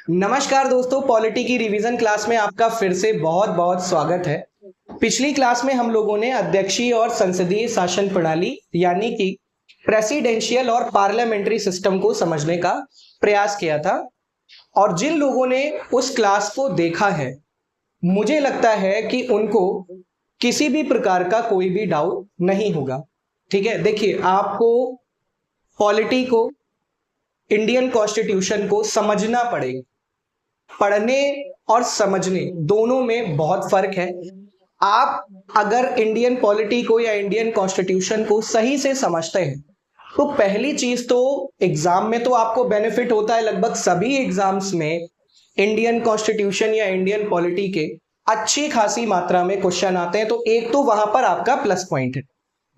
नमस्कार दोस्तों, पॉलिटी की रिवीजन क्लास में आपका फिर से बहुत बहुत स्वागत है। पिछली क्लास में हम लोगों ने अध्यक्षीय और संसदीय शासन प्रणाली यानी कि प्रेसिडेंशियल और पार्लियामेंट्री सिस्टम को समझने का प्रयास किया था। और जिन लोगों ने उस क्लास को देखा है, मुझे लगता है कि उनको किसी भी प्रकार का कोई भी डाउट नहीं होगा। ठीक है, देखिए, आपको पॉलिटी को, इंडियन कॉन्स्टिट्यूशन को समझना पड़ेगा। पढ़ने और समझने दोनों में बहुत फर्क है। आप अगर इंडियन पॉलिटी को या इंडियन कॉन्स्टिट्यूशन को सही से समझते हैं तो पहली चीज तो एग्जाम में तो आपको बेनिफिट होता है। लगभग सभी एग्जाम्स में इंडियन कॉन्स्टिट्यूशन या इंडियन पॉलिटी के अच्छी खासी मात्रा में क्वेश्चन आते हैं, तो एक तो वहां पर आपका प्लस पॉइंट है।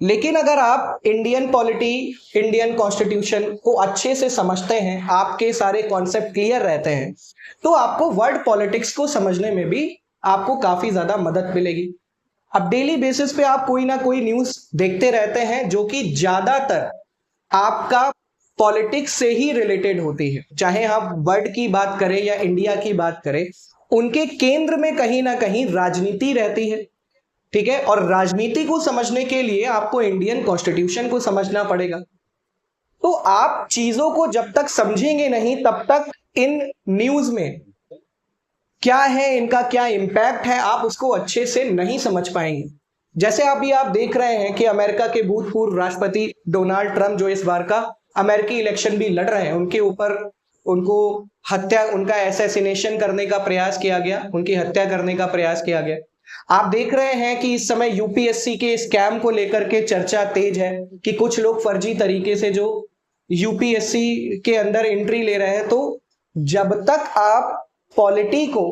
लेकिन अगर आप इंडियन पॉलिटी, इंडियन कॉन्स्टिट्यूशन को अच्छे से समझते हैं, आपके सारे कॉन्सेप्ट क्लियर रहते हैं, तो आपको वर्ल्ड पॉलिटिक्स को समझने में भी आपको काफी ज्यादा मदद मिलेगी। अब डेली बेसिस पे आप कोई ना कोई न्यूज देखते रहते हैं जो कि ज्यादातर आपका पॉलिटिक्स से ही रिलेटेड होती है। चाहे हम वर्ल्ड की बात करें या इंडिया की बात करें, उनके केंद्र में कहीं ना कहीं राजनीति रहती है। ठीक है, और राजनीति को समझने के लिए आपको इंडियन कॉन्स्टिट्यूशन को समझना पड़ेगा। तो आप चीजों को जब तक समझेंगे नहीं, तब तक इन न्यूज में क्या है, इनका क्या इंपैक्ट है, आप उसको अच्छे से नहीं समझ पाएंगे। जैसे अभी आप देख रहे हैं कि अमेरिका के भूतपूर्व राष्ट्रपति डोनाल्ड ट्रंप, जो इस बार का अमेरिकी इलेक्शन भी लड़ रहे हैं, उनके ऊपर उनको हत्या, उनका एसेसिनेशन करने का प्रयास किया गया, उनकी हत्या करने का प्रयास किया गया। आप देख रहे हैं कि इस समय यूपीएससी के स्कैम को लेकर के चर्चा तेज है कि कुछ लोग फर्जी तरीके से जो यूपीएससी के अंदर एंट्री ले रहे हैं। तो जब तक आप पॉलिटी को,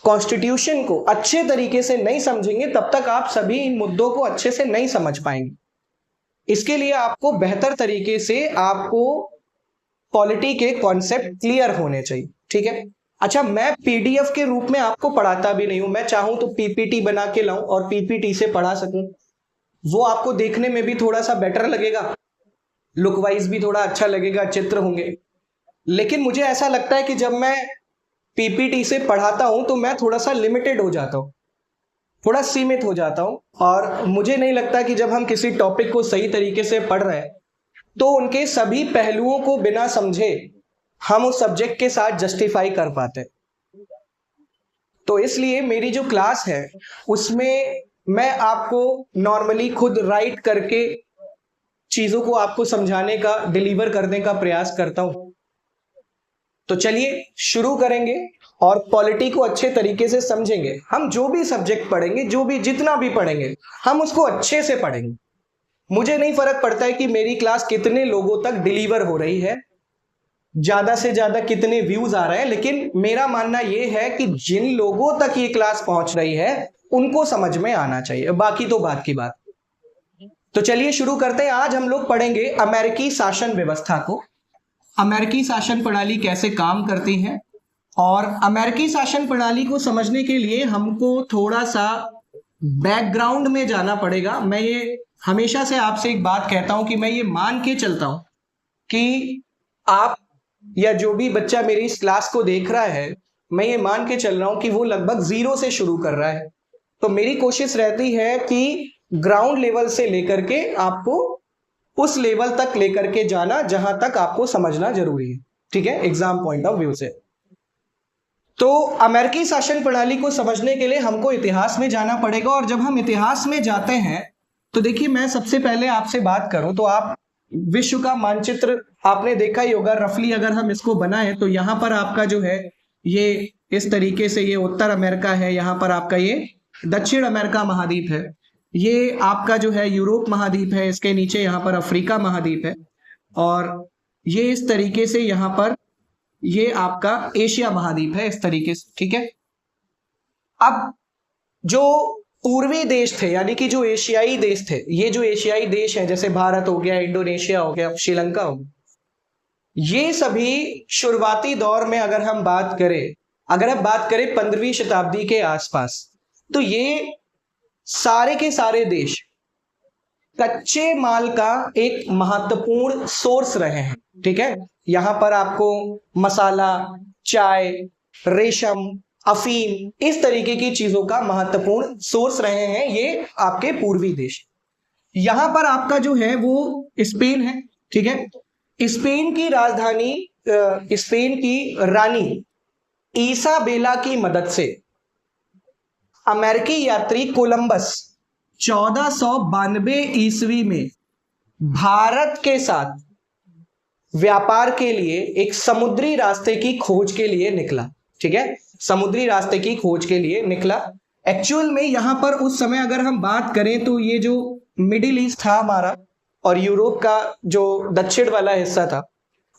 कॉन्स्टिट्यूशन को अच्छे तरीके से नहीं समझेंगे, तब तक आप सभी इन मुद्दों को अच्छे से नहीं समझ पाएंगे। इसके लिए आपको बेहतर तरीके से आपको पॉलिटी के कॉन्सेप्ट क्लियर होने चाहिए। ठीक है, अच्छा, मैं पीडीएफ के रूप में आपको पढ़ाता भी नहीं हूं। मैं चाहूं तो पीपीटी बना के लाऊं और पीपीटी से पढ़ा सकूं। वो आपको देखने में भी थोड़ा सा बेटर लगेगा, लुक वाइज भी थोड़ा अच्छा लगेगा, चित्र होंगे। लेकिन मुझे ऐसा लगता है कि जब मैं पीपीटी से पढ़ाता हूं तो मैं थोड़ा सा लिमिटेड हो जाता हूं, थोड़ा सीमित हो जाता हूं। और मुझे नहीं लगता कि जब हम किसी टॉपिक को सही तरीके से पढ़ रहे हैं तो उनके सभी पहलुओं को बिना समझे हम उस सब्जेक्ट के साथ जस्टिफाई कर पाते। तो इसलिए मेरी जो क्लास है उसमें मैं आपको नॉर्मली खुद राइट करके चीजों को आपको समझाने का, डिलीवर करने का प्रयास करता हूं। तो चलिए शुरू करेंगे और पॉलिटी को अच्छे तरीके से समझेंगे। हम जो भी सब्जेक्ट पढ़ेंगे, जो भी जितना भी पढ़ेंगे, हम उसको अच्छे से पढ़ेंगे। मुझे नहीं फर्क पड़ता है कि मेरी क्लास कितने लोगों तक डिलीवर हो रही है, ज्यादा से ज्यादा कितने व्यूज आ रहे हैं, लेकिन मेरा मानना यह है कि जिन लोगों तक ये क्लास पहुंच रही है उनको समझ में आना चाहिए, बाकी तो बात की बात। तो चलिए शुरू करते हैं। आज हम लोग पढ़ेंगे अमेरिकी शासन व्यवस्था को, अमेरिकी शासन प्रणाली कैसे काम करती है। और अमेरिकी शासन प्रणाली को समझने के लिए हमको थोड़ा सा बैकग्राउंड में जाना पड़ेगा। मैं ये हमेशा से आपसे एक बात कहता हूं कि मैं ये मान के चलता हूं कि आप या जो भी बच्चा मेरी इस क्लास को देख रहा है, मैं ये मान के चल रहा हूं कि वो लगभग जीरो से शुरू कर रहा है। तो मेरी कोशिश रहती है कि ग्राउंड लेवल से लेकर के आपको उस लेवल तक लेकर के जाना जहां तक आपको समझना जरूरी है। ठीक है, एग्जाम पॉइंट ऑफ व्यू से। तो अमेरिकी शासन प्रणाली को समझने के लिए हमको इतिहास में जाना पड़ेगा। और जब हम इतिहास में जाते हैं तो देखिए, मैं सबसे पहले आपसे बात करूं तो आप विश्व का मानचित्र आपने देखा ही होगा। रफली अगर हम इसको बनाएं तो यहां पर आपका जो है ये इस तरीके से, ये उत्तर अमेरिका है, यहां पर आपका ये दक्षिण अमेरिका महाद्वीप है, ये आपका जो है यूरोप महाद्वीप है, इसके नीचे यहाँ पर अफ्रीका महाद्वीप है, और ये इस तरीके से यहाँ पर ये आपका एशिया महाद्वीप है, इस तरीके से। ठीक है, अब जो पूर्वी देश थे यानी कि जो एशियाई देश थे, ये जो एशियाई देश है जैसे भारत हो गया, इंडोनेशिया हो गया, श्रीलंका हो गया, ये सभी शुरुआती दौर में अगर हम बात करें, अगर हम बात करें 15वीं शताब्दी के आसपास, तो ये सारे के सारे देश कच्चे माल का एक महत्वपूर्ण सोर्स रहे हैं। ठीक है, यहां पर आपको मसाला, चाय, रेशम, अफीम, इस तरीके की चीजों का महत्वपूर्ण सोर्स रहे हैं ये आपके पूर्वी देश। यहां पर आपका जो है वो स्पेन है, ठीक है। स्पेन की राजधानी, स्पेन की रानी इसाबेला की मदद से अमेरिकी यात्री कोलंबस 1492 ईस्वी में भारत के साथ व्यापार के लिए एक समुद्री रास्ते की खोज के लिए निकला, ठीक है, समुद्री रास्ते की खोज के लिए निकला। एक्चुअल में यहां पर उस समय अगर हम बात करें तो ये जो मिडिल ईस्ट था हमारा और यूरोप का जो दक्षिण वाला हिस्सा था,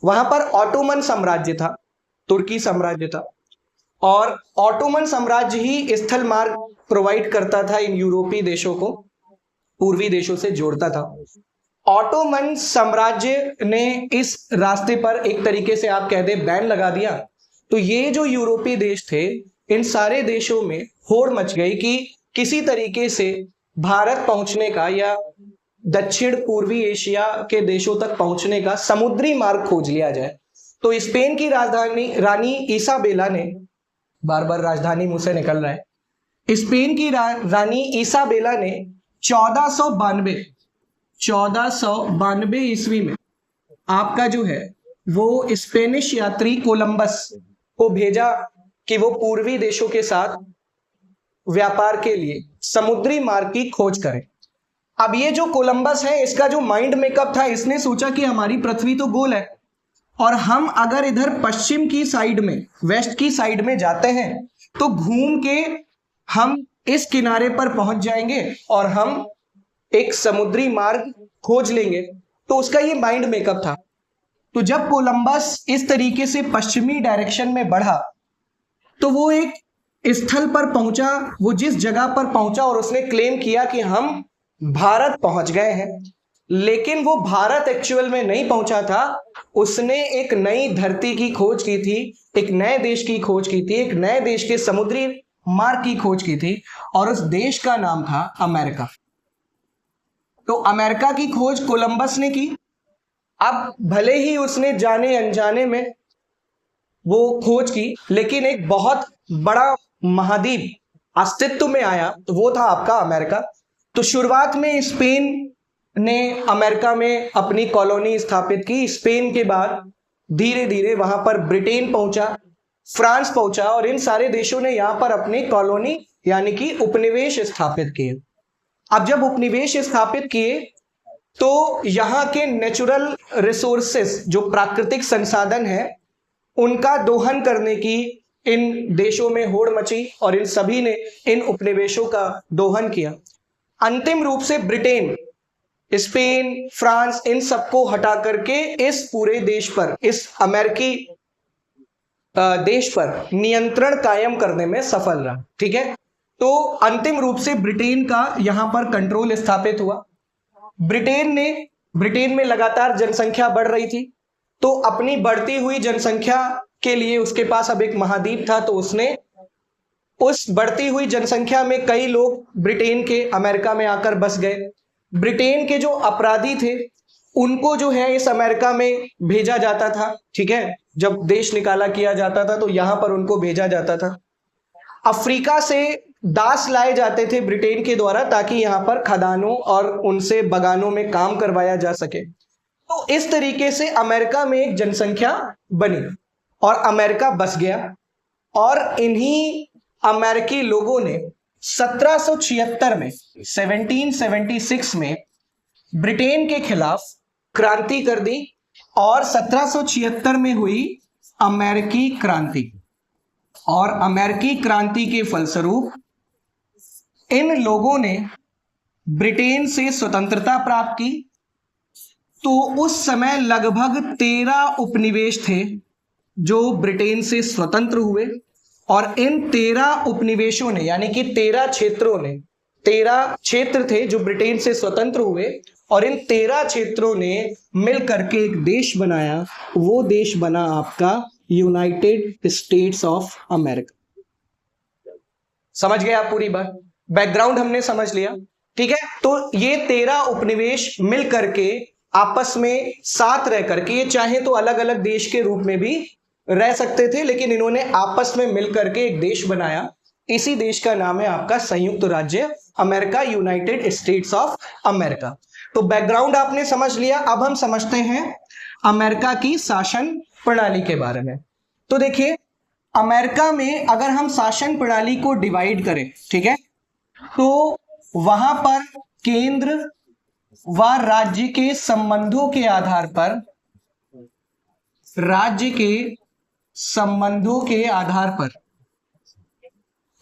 वहां पर ऑटोमन साम्राज्य था, तुर्की साम्राज्य था, और ऑटोमन साम्राज्य ही स्थल मार्ग प्रोवाइड करता था इन यूरोपीय देशों को, पूर्वी देशों से जोड़ता था। ऑटोमन साम्राज्य ने इस रास्ते पर एक तरीके से आप कह दे बैन लगा दिया, तो ये जो यूरोपीय देश थे इन सारे देशों में होड़ मच गई कि किसी तरीके से भारत पहुंचने का या दक्षिण पूर्वी एशिया के देशों तक पहुंचने का समुद्री मार्ग खोज लिया जाए। तो स्पेन की राजधानी रानी इसाबेला ने, बार बार राजधानी मुंह से निकल रहा है, स्पेन की रानी इसाबेला ने 1492 ईस्वी में आपका जो है वो स्पेनिश यात्री कोलंबस को भेजा कि वो पूर्वी देशों के साथ व्यापार के लिए समुद्री मार्ग की खोज करें। अब ये जो कोलंबस है इसका जो माइंड मेकअप था, इसने सोचा कि हमारी पृथ्वी तो गोल है और हम अगर इधर पश्चिम की साइड में, वेस्ट की साइड में जाते हैं तो घूम के हम इस किनारे पर पहुंच जाएंगे और हम एक समुद्री मार्ग खोज लेंगे। तो उसका ये माइंड मेकअप था। तो जब कोलंबस इस तरीके से पश्चिमी डायरेक्शन में बढ़ा तो वो एक स्थल पर पहुंचा, वो जिस जगह पर पहुंचा और उसने क्लेम किया कि हम भारत पहुंच गए हैं, लेकिन वो भारत एक्चुअल में नहीं पहुंचा था। उसने एक नई धरती की खोज की थी, एक नए देश की खोज की थी, एक नए देश के समुद्री मार्ग की खोज की थी और उस देश का नाम था अमेरिका। तो अमेरिका की खोज कोलंबस ने की। अब भले ही उसने जाने अनजाने में वो खोज की, लेकिन एक बहुत बड़ा महाद्वीप अस्तित्व में आया, तो वो था आपका अमेरिका। तो शुरुआत में स्पेन ने अमेरिका में अपनी कॉलोनी स्थापित की। स्पेन के बाद धीरे धीरे वहां पर ब्रिटेन पहुंचा, फ्रांस पहुंचा और इन सारे देशों ने यहां पर अपनी कॉलोनी यानी कि उपनिवेश स्थापित किए। अब जब उपनिवेश स्थापित किए तो यहाँ के नेचुरल रिसोर्सेस, जो प्राकृतिक संसाधन है, उनका दोहन करने की इन देशों में होड़ मची और इन सभी ने इन उपनिवेशों का दोहन किया। अंतिम रूप से ब्रिटेन, स्पेन, फ्रांस, इन सबको हटा करके इस पूरे देश पर, इस अमेरिकी देश पर नियंत्रण कायम करने में सफल रहा, ठीक है। तो अंतिम रूप से ब्रिटेन का यहां पर कंट्रोल स्थापित हुआ। ब्रिटेन में लगातार जनसंख्या बढ़ रही थी, तो अपनी बढ़ती हुई जनसंख्या के लिए उसके पास अब एक महाद्वीप था, तो उसने उस बढ़ती हुई जनसंख्या में कई लोग ब्रिटेन के अमेरिका में आकर बस गए। ब्रिटेन के जो अपराधी थे उनको जो है इस अमेरिका में भेजा जाता था, ठीक है। जब देश निकाला किया जाता था तो यहां पर उनको भेजा जाता था। अफ्रीका से दास लाए जाते थे ब्रिटेन के द्वारा ताकि यहां पर खदानों और उनसे बगानों में काम करवाया जा सके। तो इस तरीके से अमेरिका में एक जनसंख्या बनी और अमेरिका बस गया। और इन्हीं अमेरिकी लोगों ने 1776 में, 1776 में ब्रिटेन के खिलाफ क्रांति कर दी और 1776 में हुई अमेरिकी क्रांति। और अमेरिकी क्रांति के फलस्वरूप इन लोगों ने ब्रिटेन से स्वतंत्रता प्राप्त की। तो उस समय लगभग 13 उपनिवेश थे जो ब्रिटेन से स्वतंत्र हुए और इन 13 उपनिवेशों ने, यानी कि 13 क्षेत्रों ने, 13 क्षेत्र थे जो ब्रिटेन से स्वतंत्र हुए और इन 13 क्षेत्रों ने मिल करके एक देश बनाया। वो देश बना आपका यूनाइटेड स्टेट्स ऑफ अमेरिका। समझ गए आप पूरी बात? बैकग्राउंड हमने समझ लिया, ठीक है। तो ये 13 उपनिवेश मिल करके आपस में साथ रह करके, ये चाहे तो अलग अलग देश के रूप में भी रह सकते थे, लेकिन इन्होंने आपस में मिलकर के एक देश बनाया। इसी देश का नाम है आपका संयुक्त राज्य America, United states of America. तो बैकग्राउंड आपने समझ लिया। अब हम समझते हैं अमेरिका की शासन प्रणाली के बारे में। तो देखिए, अमेरिका में अगर हम शासन प्रणाली को डिवाइड करें, ठीक है, तो वहां पर केंद्र व राज्य के संबंधों के आधार पर, राज्य के संबंधों के आधार पर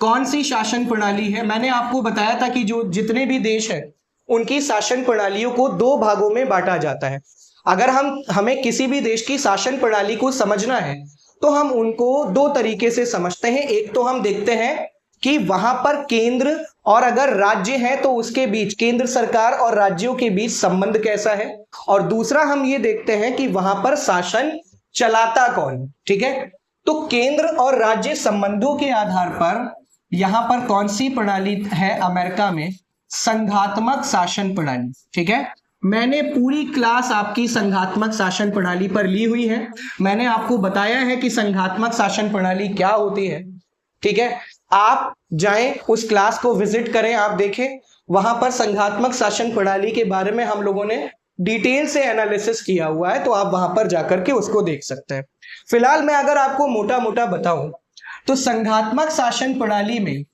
कौन सी शासन प्रणाली है, मैंने आपको बताया था कि जो जितने भी देश है उनकी शासन प्रणालियों को दो भागों में बांटा जाता है। अगर हमें किसी भी देश की शासन प्रणाली को समझना है तो हम उनको दो तरीके से समझते हैं। एक तो हम देखते हैं कि वहां पर केंद्र और अगर राज्य है तो उसके बीच, केंद्र सरकार और राज्यों के बीच संबंध कैसा है, और दूसरा हम ये देखते हैं कि वहां पर शासन चलाता कौन। ठीक है, तो केंद्र और राज्य संबंधों के आधार पर यहां पर कौन सी प्रणाली है अमेरिका में, संघात्मक शासन प्रणाली। ठीक है, मैंने पूरी क्लास आपकी संघात्मक शासन प्रणाली पर ली हुई है। मैंने आपको बताया है कि संघात्मक शासन प्रणाली क्या होती है। ठीक है, आप जाएं उस क्लास को विजिट करें, आप देखें, वहां पर संघात्मक शासन प्रणाली के बारे में हम लोगों ने डिटेल से एनालिसिस किया हुआ है, तो आप वहां पर जाकर के उसको देख सकते हैं। फिलहाल मैं अगर आपको मोटा मोटा बताऊं तो संघात्मक शासन प्रणाली में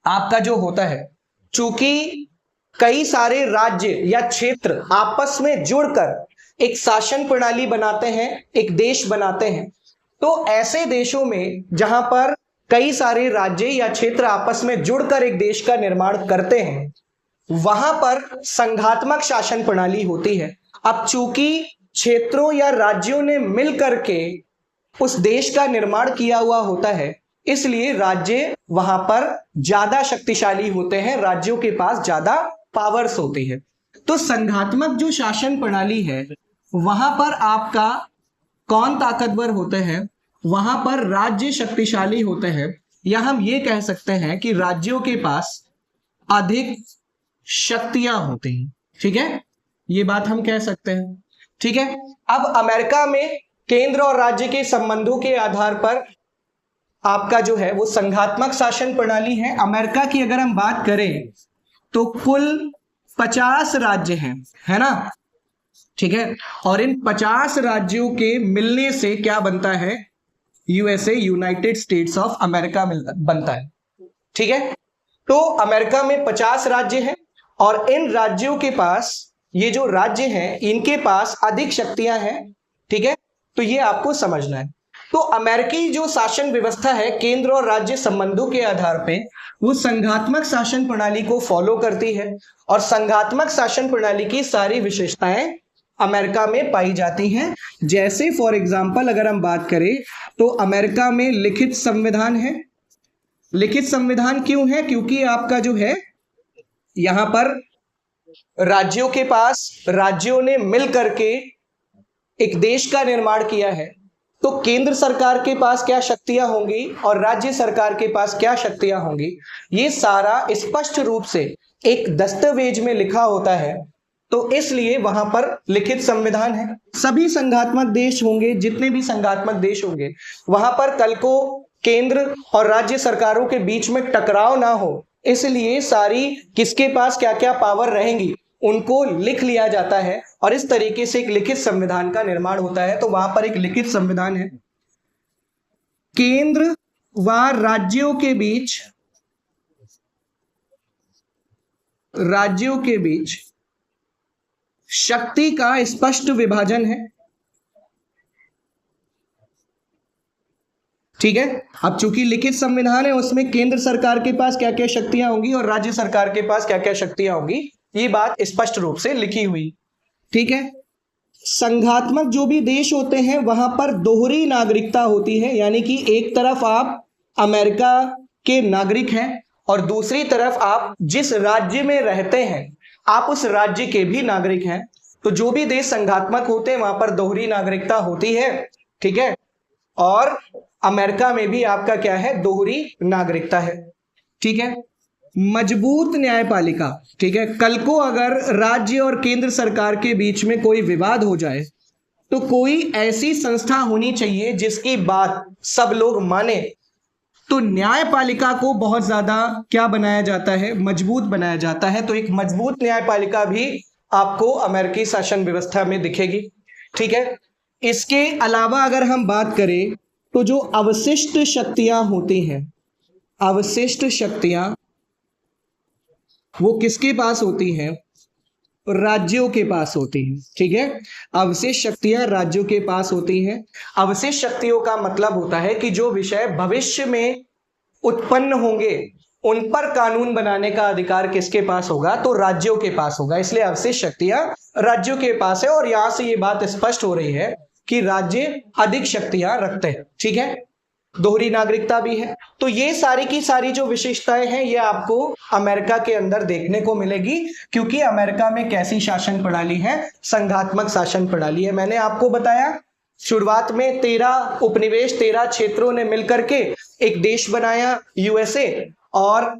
आपका जो होता है, चूंकि कई सारे राज्य या क्षेत्र आपस में जुड़कर एक शासन प्रणाली बनाते हैं, एक देश बनाते हैं, तो ऐसे देशों में जहां पर कई सारे राज्य या क्षेत्र आपस में जुड़कर एक देश का निर्माण करते हैं, वहां पर संघात्मक शासन प्रणाली होती है। अब चूंकि क्षेत्रों या राज्यों ने मिलकर के उस देश का निर्माण किया हुआ होता है, इसलिए राज्य वहां पर ज्यादा शक्तिशाली होते हैं, राज्यों के पास ज्यादा पावर्स होती है। तो संघात्मक जो शासन प्रणाली है वहां पर आपका कौन ताकतवर होते हैं, वहां पर राज्य शक्तिशाली होते हैं, या हम ये कह सकते हैं कि राज्यों के पास अधिक शक्तियां होती हैं। ठीक है, ये बात हम कह सकते हैं। ठीक है, अब अमेरिका में केंद्र और राज्य के संबंधों के आधार पर आपका जो है वो संघात्मक शासन प्रणाली है। अमेरिका की अगर हम बात करें तो कुल 50 राज्य हैं, है ना। ठीक है, और इन 50 राज्यों के मिलने से क्या बनता है, USA, United states of America बनता है। ठीक है, तो अमेरिका में 50 राज्य हैं और इन राज्यों के पास, ये जो राज्य हैं इनके पास अधिक शक्तियां हैं। ठीक है, तो ये आपको समझना है। तो अमेरिकी जो शासन व्यवस्था है केंद्र और राज्य संबंधों के आधार पे, वो संघात्मक शासन प्रणाली को फॉलो करती है, और संघात्मक शासन प्रणाली की सारी विशेषताएं अमेरिका में पाई जाती हैं। जैसे फॉर एग्जांपल अगर हम बात करें तो अमेरिका में लिखित संविधान है। लिखित संविधान क्यों है, क्योंकि आपका जो है यहां पर राज्यों के पास, राज्यों ने मिल करके एक देश का निर्माण किया है, तो केंद्र सरकार के पास क्या शक्तियां होंगी और राज्य सरकार के पास क्या शक्तियां होंगी, ये सारा स्पष्ट रूप से एक दस्तावेज में लिखा होता है। तो इसलिए वहां पर लिखित संविधान है। सभी संघात्मक देश होंगे, जितने भी संघात्मक देश होंगे, वहां पर कल को केंद्र और राज्य सरकारों के बीच में टकराव ना हो, इसलिए सारी किसके पास क्या क्या पावर रहेंगी उनको लिख लिया जाता है, और इस तरीके से एक लिखित संविधान का निर्माण होता है। तो वहां पर एक लिखित संविधान है। केंद्र व राज्यों के बीच शक्ति का स्पष्ट विभाजन है। ठीक है, अब चूंकि लिखित संविधान है, उसमें केंद्र सरकार के पास क्या क्या शक्तियां होंगी और राज्य सरकार के पास क्या क्या शक्तियां होंगी, ये बात स्पष्ट रूप से लिखी हुई। ठीक है, संघात्मक जो भी देश होते हैं वहां पर दोहरी नागरिकता होती है, यानी कि एक तरफ आप अमेरिका के नागरिक हैं और दूसरी तरफ आप जिस राज्य में रहते हैं आप उस राज्य के भी नागरिक हैं। तो जो भी देश संघात्मक होते हैं वहां पर दोहरी नागरिकता होती है। ठीक है, और अमेरिका में भी आपका क्या है, दोहरी नागरिकता है। ठीक है, मजबूत न्यायपालिका। ठीक है, कल को अगर राज्य और केंद्र सरकार के बीच में कोई विवाद हो जाए तो कोई ऐसी संस्था होनी चाहिए जिसकी बात सब लोग माने। तो न्यायपालिका को बहुत ज्यादा क्या बनाया जाता है, मजबूत बनाया जाता है। तो एक मजबूत न्यायपालिका भी आपको अमेरिकी शासन व्यवस्था में दिखेगी। ठीक है, इसके अलावा अगर हम बात करें तो जो अवशिष्ट शक्तियां होती हैं, अवशिष्ट शक्तियां वो किसके पास होती हैं, राज्यों के पास होती हैं। ठीक है, अवशिष्ट शक्तियां राज्यों के पास होती हैं। अवशिष्ट शक्तियों का मतलब होता है कि जो विषय भविष्य में उत्पन्न होंगे उन पर कानून बनाने का अधिकार किसके पास होगा, तो राज्यों के पास होगा। इसलिए अवशिष्ट शक्तियां राज्यों के पास है, और यहां से ये बात स्पष्ट हो रही है कि राज्य अधिक शक्तियां रखते हैं। ठीक है, दोहरी नागरिकता भी है। तो ये सारी की सारी जो विशेषताएं हैं ये आपको अमेरिका के अंदर देखने को मिलेगी, क्योंकि अमेरिका में कैसी शासन प्रणाली है, संघात्मक शासन प्रणाली है। मैंने आपको बताया शुरुआत में 13 उपनिवेश 13 क्षेत्रों ने मिलकर के एक देश बनाया यूएसए, और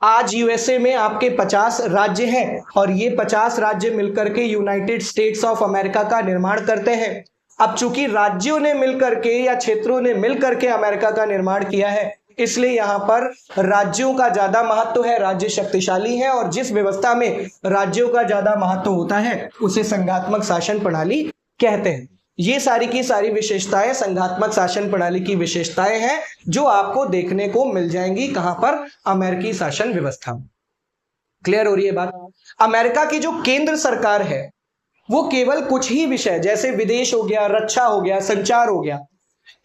आज यूएसए में आपके 50 राज्य हैं, और ये 50 राज्य मिलकर के यूनाइटेड स्टेट्स ऑफ अमेरिका का निर्माण करते हैं। अब चूंकि राज्यों ने मिलकर के या क्षेत्रों ने मिलकर के अमेरिका का निर्माण किया है, इसलिए यहां पर राज्यों का ज्यादा महत्व है, राज्य शक्तिशाली है, और जिस व्यवस्था में राज्यों का ज्यादा महत्व होता है उसे संघात्मक शासन प्रणाली कहते हैं। ये सारी की सारी विशेषताएं संघात्मक शासन प्रणाली की विशेषताएं हैं जो आपको देखने को मिल जाएंगी कहां पर, अमेरिकी शासन व्यवस्था में। क्लियर हो रही है बात। अमेरिका की जो केंद्र सरकार है वो केवल कुछ ही विषय जैसे विदेश हो गया, रक्षा हो गया, संचार हो गया,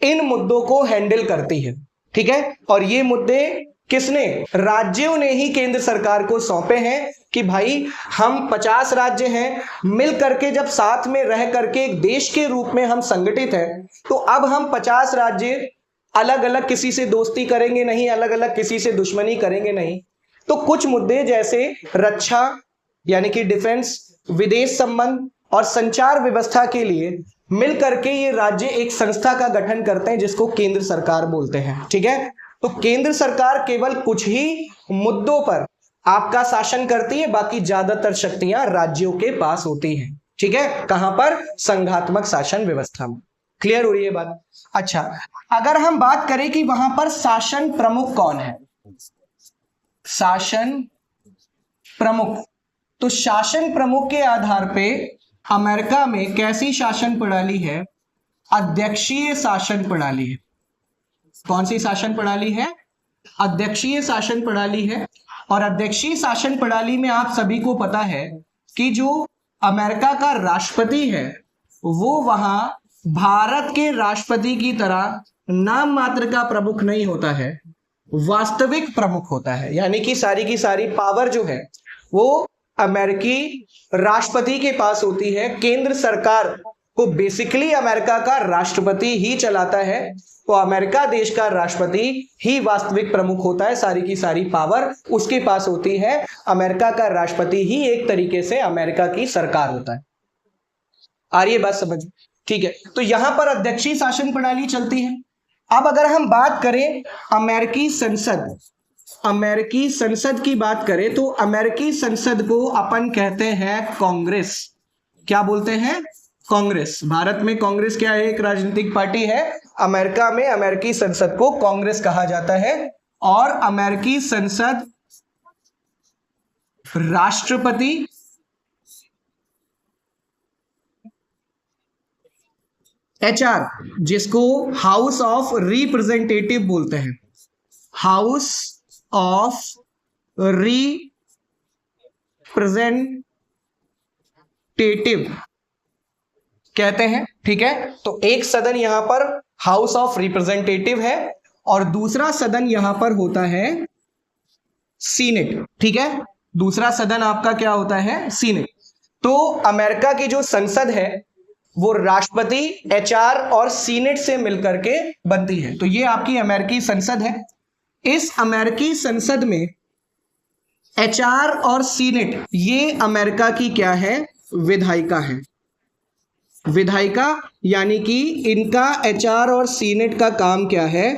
इन मुद्दों को हैंडल करती है। ठीक है, और ये मुद्दे किसने, राज्यों ने ही केंद्र सरकार को सौंपे हैं कि भाई हम 50 राज्य हैं, मिल करके जब साथ में रह करके एक देश के रूप में हम संगठित हैं, तो अब हम 50 राज्य अलग अलग किसी से दोस्ती करेंगे नहीं, अलग अलग किसी से दुश्मनी करेंगे नहीं। तो कुछ मुद्दे जैसे रक्षा यानी कि डिफेंस, विदेश संबंध और संचार व्यवस्था के लिए मिल करके ये राज्य एक संस्था का गठन करते हैं जिसको केंद्र सरकार बोलते हैं। ठीक है, तो केंद्र सरकार केवल कुछ ही मुद्दों पर आपका शासन करती है, बाकी ज्यादातर शक्तियां राज्यों के पास होती हैं। ठीक है, कहां पर, संघात्मक शासन व्यवस्था में। क्लियर हो रही है बात। अच्छा, अगर हम बात करें कि वहां पर शासन प्रमुख कौन है, शासन प्रमुख, तो शासन प्रमुख के आधार पे अमेरिका में कैसी शासन प्रणाली है, अध्यक्षीय शासन प्रणाली है। कौन सी शासन प्रणाली है, अध्यक्षीय शासन प्रणाली है। और अध्यक्षीय शासन प्रणाली में आप सभी को पता है कि जो अमेरिका का राष्ट्रपति है वो वहां भारत के राष्ट्रपति की तरह नाम मात्र का प्रमुख नहीं होता है, वास्तविक प्रमुख होता है। यानी कि सारी की सारी पावर जो है वो अमेरिकी राष्ट्रपति के पास होती है। केंद्र सरकार को बेसिकली अमेरिका का राष्ट्रपति ही चलाता है, तो अमेरिका देश का राष्ट्रपति ही वास्तविक प्रमुख होता है, सारी की सारी पावर उसके पास होती है। अमेरिका का राष्ट्रपति ही एक तरीके से अमेरिका की सरकार होता है। आ रही है बात समझ? ठीक है, तो यहां पर अध्यक्षीय शासन प्रणाली चलती है। अब अगर हम बात करें अमेरिकी संसद, अमेरिकी संसद की बात करें तो अमेरिकी संसद को अपन कहते हैं कांग्रेस। क्या बोलते हैं, कांग्रेस। भारत में कांग्रेस क्या है, एक राजनीतिक पार्टी है। अमेरिका में अमेरिकी संसद को कांग्रेस कहा जाता है। और अमेरिकी संसद राष्ट्रपति HR, जिसको हाउस ऑफ रिप्रेजेंटेटिव बोलते हैं, हाउस ऑफ रिप्रेजेंटेटिव कहते हैं। ठीक है, तो एक सदन यहां पर हाउस ऑफ रिप्रेजेंटेटिव है और दूसरा सदन यहां पर होता है सीनेट। ठीक है, दूसरा सदन आपका क्या होता है, सीनेट। तो अमेरिका की जो संसद है वो राष्ट्रपति, HR और सीनेट से मिलकर के बनती है। तो ये आपकी अमेरिकी संसद है। इस अमेरिकी संसद में HR और सीनेट ये अमेरिका की क्या है, विधायिका है। विधायिका यानी कि इनका HR और सीनेट का काम क्या है,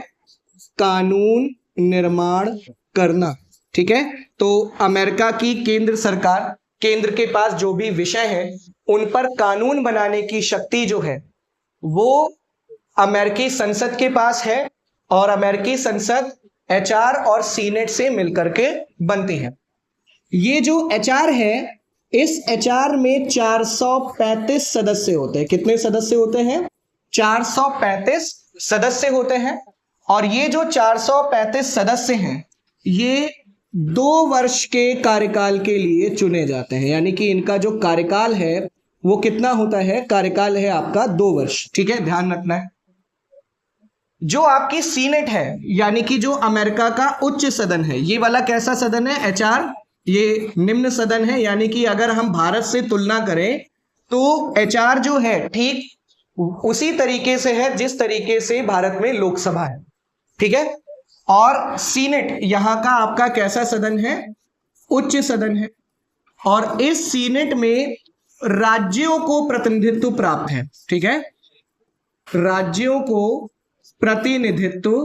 कानून निर्माण करना। ठीक है, तो अमेरिका की केंद्र सरकार, केंद्र के पास जो भी विषय है उन पर कानून बनाने की शक्ति जो है वो अमेरिकी संसद के पास है और अमेरिकी संसद एचआर और सीनेट से मिलकर के बनती है। ये जो एचआर है, इस एचआर में 435 सदस्य होते हैं। कितने सदस्य होते हैं? 435 सदस्य होते हैं। और ये जो 435 सदस्य हैं, ये 2 वर्ष के कार्यकाल के लिए चुने जाते हैं। यानी कि इनका जो कार्यकाल है वो कितना होता है? कार्यकाल है आपका 2 वर्ष। ठीक है, ध्यान रखना है। जो आपकी सीनेट है, यानी कि जो अमेरिका का उच्च सदन है, ये वाला कैसा सदन है? एचआर, ये निम्न सदन है। यानी कि अगर हम भारत से तुलना करें तो एचआर जो है ठीक उसी तरीके से है जिस तरीके से भारत में लोकसभा है। ठीक है। और सीनेट यहां का आपका कैसा सदन है? उच्च सदन है। और इस सीनेट में राज्यों को प्रतिनिधित्व प्राप्त है। ठीक है, राज्यों को प्रतिनिधित्व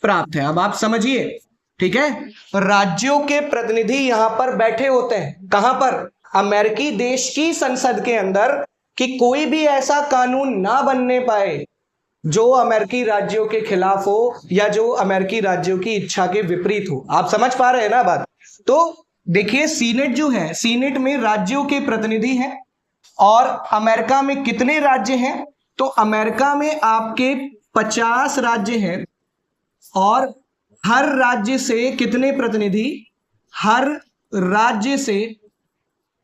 प्राप्त है। अब आप समझिए, ठीक है, राज्यों के प्रतिनिधि यहां पर बैठे होते हैं। कहां पर? अमेरिकी देश की संसद के अंदर, कि कोई भी ऐसा कानून ना बनने पाए जो अमेरिकी राज्यों के खिलाफ हो या जो अमेरिकी राज्यों की इच्छा के विपरीत हो। आप समझ पा रहे हैं ना बात? तो देखिए, सीनेट जो है, सीनेट में राज्यों के प्रतिनिधि हैं। और अमेरिका में कितने राज्य हैं? तो अमेरिका में आपके 50 राज्य हैं। और हर राज्य से कितने प्रतिनिधि? हर राज्य से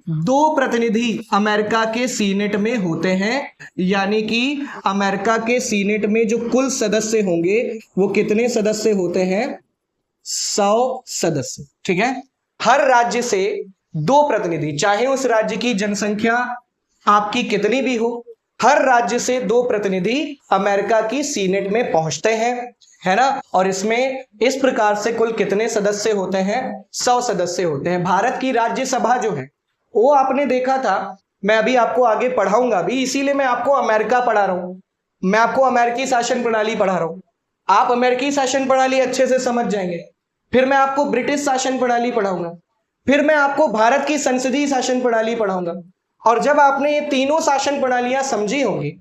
2 प्रतिनिधि अमेरिका के सीनेट में होते हैं। यानी कि अमेरिका के सीनेट में जो कुल सदस्य होंगे वो कितने सदस्य होते हैं? 100 सदस्य। ठीक है, हर राज्य से 2 प्रतिनिधि, चाहे उस राज्य की जनसंख्या आपकी कितनी भी हो, हर राज्य से 2 प्रतिनिधि अमेरिका की सीनेट में पहुंचते हैं, है ना। और इसमें इस प्रकार से कुल कितने सदस्य होते हैं? 100 सदस्य होते हैं। भारत की राज्यसभा जो है वो आपने देखा था, मैं अभी आपको आगे पढ़ाऊंगा भी, इसीलिए मैं आपको अमेरिका पढ़ा रहा हूं। मैं आपको अमेरिकी शासन प्रणाली पढ़ा रहा हूं। आप अमेरिकी शासन प्रणाली अच्छे से समझ जाएंगे, फिर मैं आपको ब्रिटिश शासन प्रणाली पढ़ाऊंगा, फिर मैं आपको भारत की संसदीय शासन प्रणाली पढ़ाऊंगा। और जब आपने ये तीनों शासन प्रणालियां समझी होंगी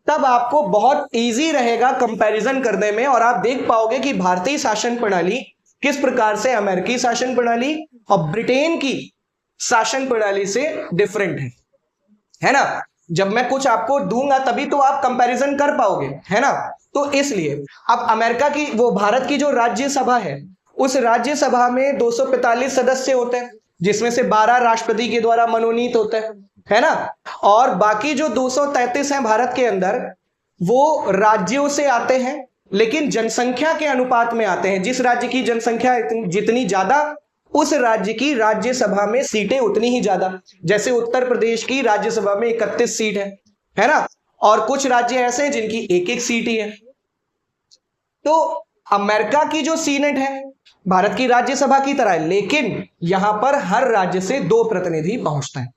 तब आपको बहुत इजी रहेगा कंपैरिजन करने में, और आप देख पाओगे कि भारतीय शासन प्रणाली किस प्रकार से अमेरिकी शासन प्रणाली और ब्रिटेन की शासन प्रणाली से डिफरेंट है ना। जब मैं कुछ आपको दूंगा तभी तो आप कंपैरिजन कर पाओगे, है ना। तो इसलिए अब अमेरिका की, वो भारत की जो राज्यसभा है, उस राज्यसभा में 245 सदस्य होते हैं, जिसमें से 12 राष्ट्रपति के द्वारा मनोनीत होते हैं, है ना। और बाकी जो 233 हैं भारत के अंदर, वो राज्यों से आते हैं, लेकिन जनसंख्या के अनुपात में आते हैं। जिस राज्य की जनसंख्या जितनी ज्यादा, उस राज्य की राज्यसभा में सीटें उतनी ही ज्यादा। जैसे उत्तर प्रदेश की राज्यसभा में 31 सीट है ना। और कुछ राज्य ऐसे हैं जिनकी 1-1 सीट ही है। तो अमेरिका की जो सीनेट है भारत की राज्यसभा की तरह है, लेकिन यहां पर हर राज्य से 2 प्रतिनिधि पहुंचते हैं।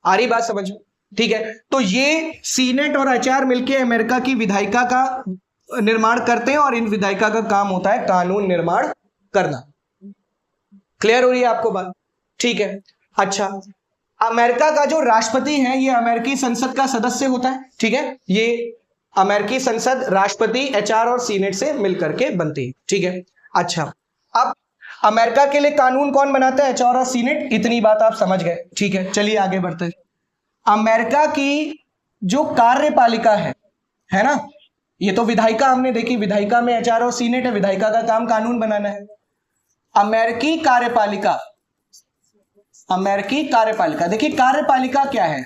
आ रही बात समझ में? ठीक है, तो ये सीनेट और एचआर मिलकर अमेरिका की विधायिका का निर्माण करते हैं, और इन विधायिका का काम होता है कानून निर्माण करना। क्लियर हो रही है आपको बात? ठीक है। अच्छा, अमेरिका का जो राष्ट्रपति है ये अमेरिकी संसद का सदस्य होता है। ठीक है, ये अमेरिकी संसद राष्ट्रपति, एचआर और सीनेट से मिलकर के बनती है। ठीक है। अच्छा, अब अमेरिका के लिए कानून कौन बनाता है? एचआर और सीनेट। इतनी बात आप समझ गए। ठीक है, चलिए आगे बढ़ते हैं। अमेरिका की जो कार्यपालिका है ना, ये तो विधायिका हमने देखी, विधायिका में एचआर और सीनेट है, विधायिका का काम कानून बनाना है। अमेरिकी कार्यपालिका, अमेरिकी कार्यपालिका, देखिए कार्यपालिका क्या है?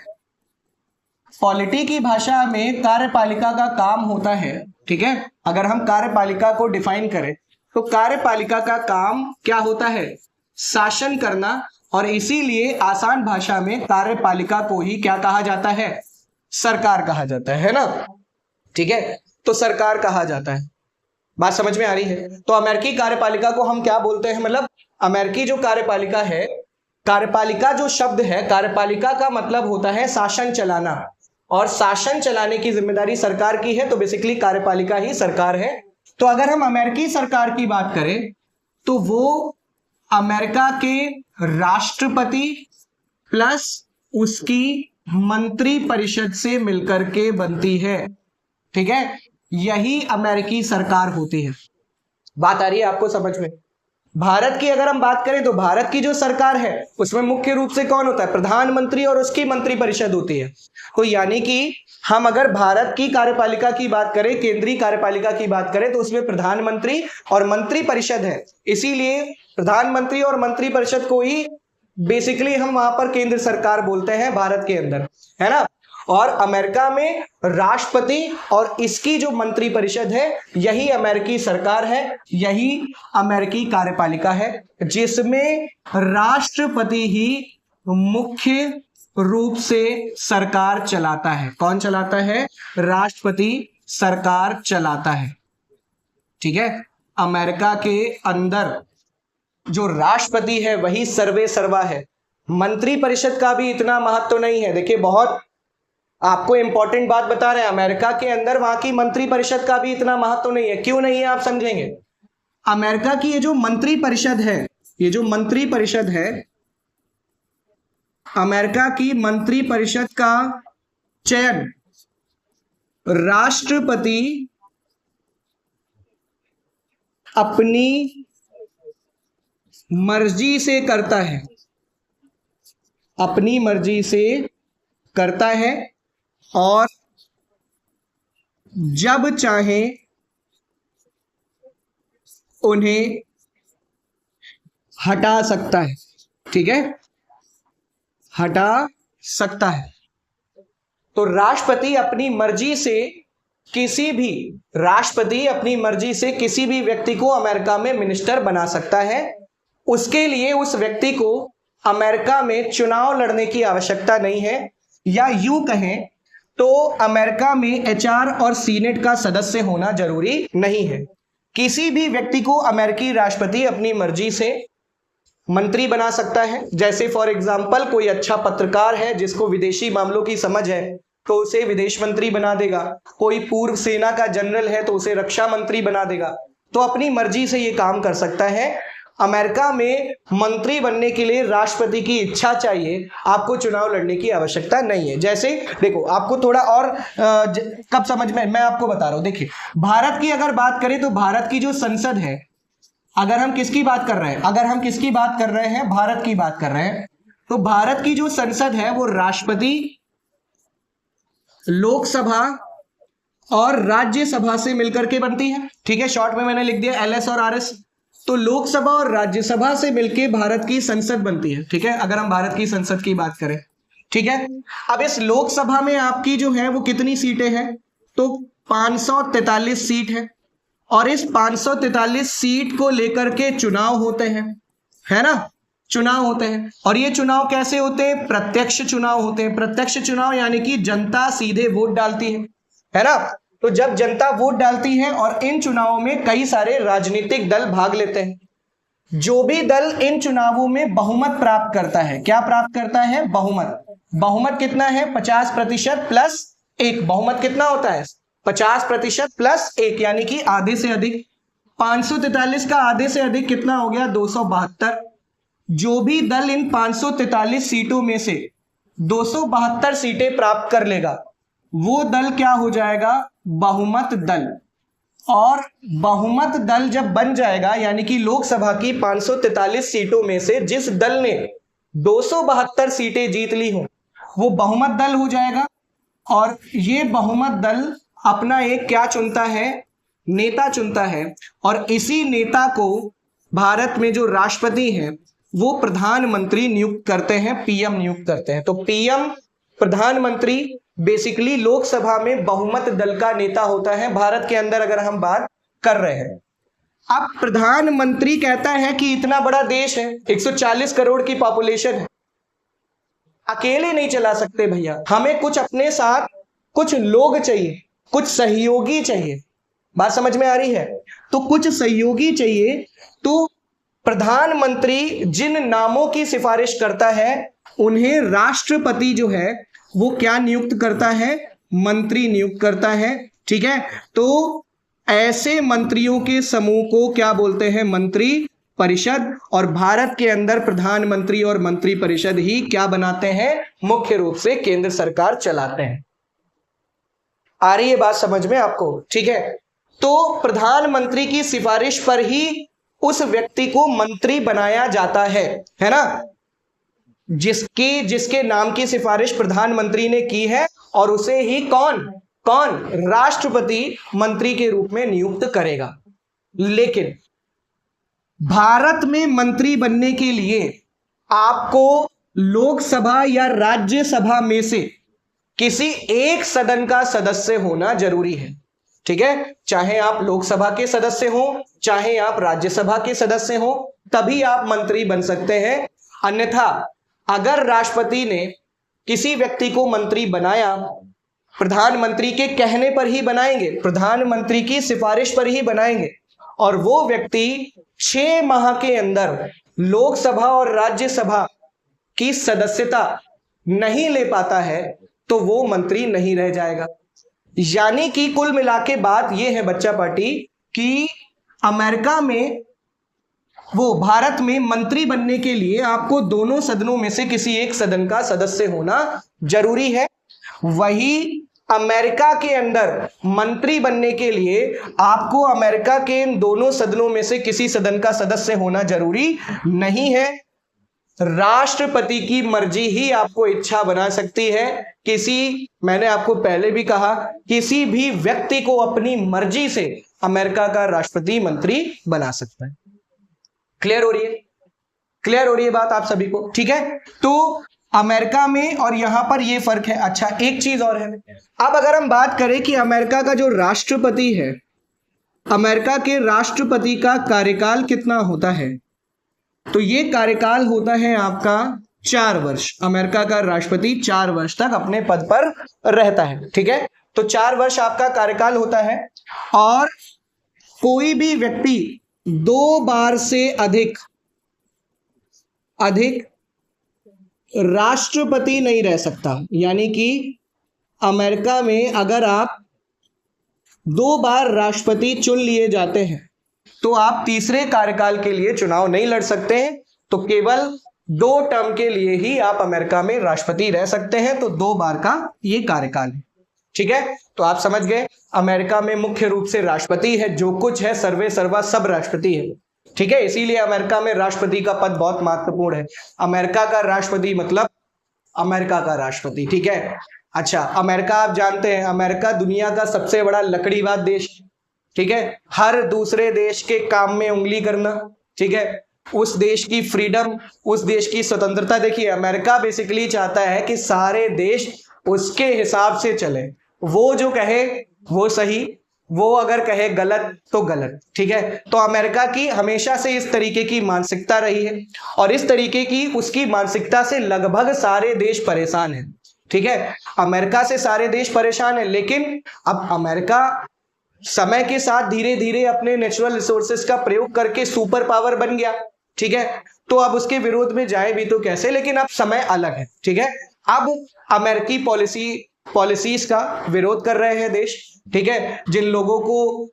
पॉलिटी की भाषा में कार्यपालिका का काम होता है, ठीक है। अगर हम कार्यपालिका को डिफाइन करें तो कार्यपालिका का काम क्या होता है? शासन करना। और इसीलिए आसान भाषा में कार्यपालिका को ही क्या कहा जाता है? सरकार कहा जाता है ना। ठीक है, तो सरकार कहा जाता है। बात समझ में आ रही है? तो अमेरिकी कार्यपालिका को हम क्या बोलते हैं? मतलब अमेरिकी जो कार्यपालिका है, कार्यपालिका जो शब्द है, कार्यपालिका का मतलब होता है शासन चलाना, और शासन चलाने की जिम्मेदारी सरकार की है, तो बेसिकली कार्यपालिका ही सरकार है। तो अगर हम अमेरिकी सरकार की बात करें तो वो अमेरिका के राष्ट्रपति प्लस उसकी मंत्री परिषद से मिलकर के बनती है। ठीक है, यही अमेरिकी सरकार होती है। बात आ रही है आपको समझ में? भारत की अगर हम बात करें तो भारत की जो सरकार है उसमें मुख्य रूप से कौन होता है? प्रधानमंत्री और उसकी मंत्री परिषद होती है। तो यानी कि हम अगर भारत की कार्यपालिका की बात करें, केंद्रीय कार्यपालिका की बात करें, तो उसमें प्रधानमंत्री और मंत्री परिषद है। इसीलिए प्रधानमंत्री और मंत्री परिषद को ही बेसिकली हम वहां पर केंद्र सरकार बोलते हैं भारत के अंदर, है ना। और अमेरिका में राष्ट्रपति और इसकी जो मंत्री परिषद है यही अमेरिकी सरकार है, यही अमेरिकी कार्यपालिका है, जिसमें राष्ट्रपति ही मुख्य रूप से सरकार चलाता है। कौन चलाता है? राष्ट्रपति सरकार चलाता है। ठीक है, अमेरिका के अंदर जो राष्ट्रपति है वही सर्वे सर्वा है। मंत्री परिषद का भी इतना महत्व नहीं है। देखिए, बहुत आपको इंपॉर्टेंट बात बता रहे हैं, अमेरिका के अंदर वहां की मंत्री परिषद का भी इतना महत्व नहीं है। क्यों नहीं है आप समझेंगे। अमेरिका की ये जो मंत्री परिषद है, ये जो मंत्री परिषद है, अमेरिका की मंत्री परिषद का चयन राष्ट्रपति अपनी मर्जी से करता है, अपनी मर्जी से करता है और जब चाहे उन्हें हटा सकता है। ठीक है, हटा सकता है। तो राष्ट्रपति अपनी मर्जी से किसी भी व्यक्ति को अमेरिका में मिनिस्टर बना सकता है। उसके लिए उस व्यक्ति को अमेरिका में चुनाव लड़ने की आवश्यकता नहीं है, या यूं कहें तो अमेरिका में एचआर और सीनेट का सदस्य होना जरूरी नहीं है। किसी भी व्यक्ति को अमेरिकी राष्ट्रपति अपनी मर्जी से मंत्री बना सकता है। जैसे फॉर एग्जाम्पल कोई अच्छा पत्रकार है जिसको विदेशी मामलों की समझ है तो उसे विदेश मंत्री बना देगा। कोई पूर्व सेना का जनरल है तो उसे रक्षा मंत्री बना देगा। तो अपनी मर्जी से ये काम कर सकता है। अमेरिका में मंत्री बनने के लिए राष्ट्रपति की इच्छा चाहिए, आपको चुनाव लड़ने की आवश्यकता नहीं है। जैसे देखो, आपको थोड़ा और कब समझ में, मैं आपको बता रहा हूं। देखिए, भारत की अगर बात करें तो भारत की जो संसद है, अगर हम किसकी बात कर रहे हैं, भारत की बात कर रहे हैं, तो भारत की जो संसद है वो राष्ट्रपति, लोकसभा और राज्यसभा से मिलकर के बनती है। ठीक है, शॉर्ट में मैंने लिख दिया एलएस और आरएस। तो लोकसभा और राज्यसभा से मिलकर भारत की संसद बनती है। ठीक है, अगर हम भारत की संसद की बात करें। ठीक है, अब इस लोकसभा में आपकी जो है वो कितनी सीटें हैं? तो 543 सीट है, और इस 543 सीट को लेकर के चुनाव होते हैं, है ना, चुनाव होते हैं। और ये चुनाव कैसे होते हैं? प्रत्यक्ष चुनाव होते हैं। प्रत्यक्ष चुनाव यानी कि जनता सीधे वोट डालती है ना। तो जब जनता वोट डालती है और इन चुनावों में कई सारे राजनीतिक दल भाग लेते हैं, जो भी दल इन चुनावों में बहुमत प्राप्त करता है, क्या प्राप्त करता है? बहुमत। बहुमत कितना है? 50% प्लस 1। बहुमत कितना होता है? 50% प्लस 1, यानी कि आधे से अधिक। 543 का आधे से अधिक कितना हो गया? 272। जो भी दल इन 543 सीटों में से 272 सीटें प्राप्त कर लेगा वो दल क्या हो जाएगा? बहुमत दल। और बहुमत दल जब बन जाएगा, यानी कि लोकसभा की 543 सीटों में से जिस दल ने 272 सीटें जीत ली हो वो बहुमत दल हो जाएगा। और ये बहुमत दल अपना एक क्या चुनता है? नेता चुनता है। और इसी नेता को भारत में जो राष्ट्रपति हैं वो प्रधानमंत्री नियुक्त करते हैं, पीएम नियुक्त करते हैं। तो पीएम, प्रधानमंत्री बेसिकली लोकसभा में बहुमत दल का नेता होता है भारत के अंदर, अगर हम बात कर रहे हैं। अब प्रधानमंत्री कहता है कि इतना बड़ा देश है, 140 करोड़ की पॉपुलेशन है, अकेले नहीं चला सकते भैया, हमें कुछ अपने साथ कुछ लोग चाहिए, कुछ सहयोगी चाहिए। बात समझ में आ रही है? तो कुछ सहयोगी चाहिए। तो प्रधानमंत्री जिन नामों की सिफारिश करता है उन्हें राष्ट्रपति जो है वो क्या नियुक्त करता है? मंत्री नियुक्त करता है। ठीक है, तो ऐसे मंत्रियों के समूह को क्या बोलते हैं? मंत्री परिषद, और भारत के अंदर प्रधानमंत्री और मंत्री परिषद ही क्या बनाते हैं, मुख्य रूप से केंद्र सरकार चलाते हैं। आ रही है बात समझ में आपको? ठीक है, तो प्रधानमंत्री की सिफारिश पर ही उस व्यक्ति को मंत्री बनाया जाता है ना, जिसके नाम की सिफारिश प्रधानमंत्री ने की है, और उसे ही कौन राष्ट्रपति मंत्री के रूप में नियुक्त करेगा। लेकिन भारत में मंत्री बनने के लिए आपको लोकसभा या राज्यसभा में से किसी एक सदन का सदस्य होना जरूरी है। ठीक है, चाहे आप लोकसभा के सदस्य हो, चाहे आप राज्यसभा के सदस्य हो, तभी आप मंत्री बन सकते हैं। अन्यथा अगर राष्ट्रपति ने किसी व्यक्ति को मंत्री बनाया, प्रधानमंत्री के कहने पर ही बनाएंगे, प्रधानमंत्री की सिफारिश पर ही बनाएंगे, और वो व्यक्ति 6 माह के अंदर लोकसभा और राज्यसभा की सदस्यता नहीं ले पाता है, तो वो मंत्री नहीं रह जाएगा। यानी कि कुल मिला के बात यह है बच्चा पार्टी कि अमेरिका में भारत में मंत्री बनने के लिए आपको दोनों सदनों में से किसी एक सदन का सदस्य होना जरूरी है। वही अमेरिका के अंदर मंत्री बनने के लिए आपको अमेरिका के इन दोनों सदनों में से किसी सदन का सदस्य होना जरूरी नहीं है। राष्ट्रपति की मर्जी ही आपको इच्छा बना सकती है। मैंने आपको पहले भी कहा, किसी भी व्यक्ति को अपनी मर्जी से अमेरिका का राष्ट्रपति मंत्री बना सकता है। क्लियर हो रही है बात आप सभी को? ठीक है, तो अमेरिका में और यहां पर ये फर्क है। अच्छा, एक चीज और है, अब अगर हम बात करें कि अमेरिका का जो राष्ट्रपति है, अमेरिका के राष्ट्रपति का कार्यकाल कितना होता है, तो ये कार्यकाल होता है आपका 4 वर्ष। अमेरिका का राष्ट्रपति 4 वर्ष तक अपने पद पर रहता है। ठीक है, तो 4 वर्ष आपका कार्यकाल होता है, और कोई भी व्यक्ति 2 बार से अधिक राष्ट्रपति नहीं रह सकता। यानी कि अमेरिका में अगर आप 2 बार राष्ट्रपति चुन लिए जाते हैं, तो आप तीसरे कार्यकाल के लिए चुनाव नहीं लड़ सकते हैं, तो केवल 2 टर्म के लिए ही आप अमेरिका में राष्ट्रपति रह सकते हैं। तो 2 बार का ये कार्यकाल है। ठीक है, तो आप समझ गए, अमेरिका में मुख्य रूप से राष्ट्रपति है, जो कुछ है सर्वे सर्वा सब राष्ट्रपति है। ठीक है, इसीलिए अमेरिका में राष्ट्रपति का पद बहुत महत्वपूर्ण है। अमेरिका का राष्ट्रपति मतलब अमेरिका का राष्ट्रपति। ठीक है, अच्छा, अमेरिका आप जानते हैं, अमेरिका दुनिया का सबसे बड़ा लकड़ीवाद देश। ठीक है, हर दूसरे देश के काम में उंगली करना। ठीक है, उस देश की फ्रीडम, उस देश की स्वतंत्रता। देखिए, अमेरिका बेसिकली चाहता है कि सारे देश उसके हिसाब से चले, वो जो कहे वो सही, वो अगर कहे गलत तो गलत। ठीक है, तो अमेरिका की हमेशा से इस तरीके की मानसिकता रही है, और इस तरीके की उसकी मानसिकता से लगभग सारे देश परेशान हैं। ठीक है, अमेरिका से सारे देश परेशान हैं, लेकिन अब अमेरिका समय के साथ धीरे धीरे अपने नेचुरल रिसोर्सेज का प्रयोग करके सुपर पावर बन गया। ठीक है, तो अब उसके विरोध में जाए भी तो कैसे, लेकिन अब समय अलग है। ठीक है, अब अमेरिकी पॉलिसीज का विरोध कर रहे हैं देश। ठीक है, जिन लोगों को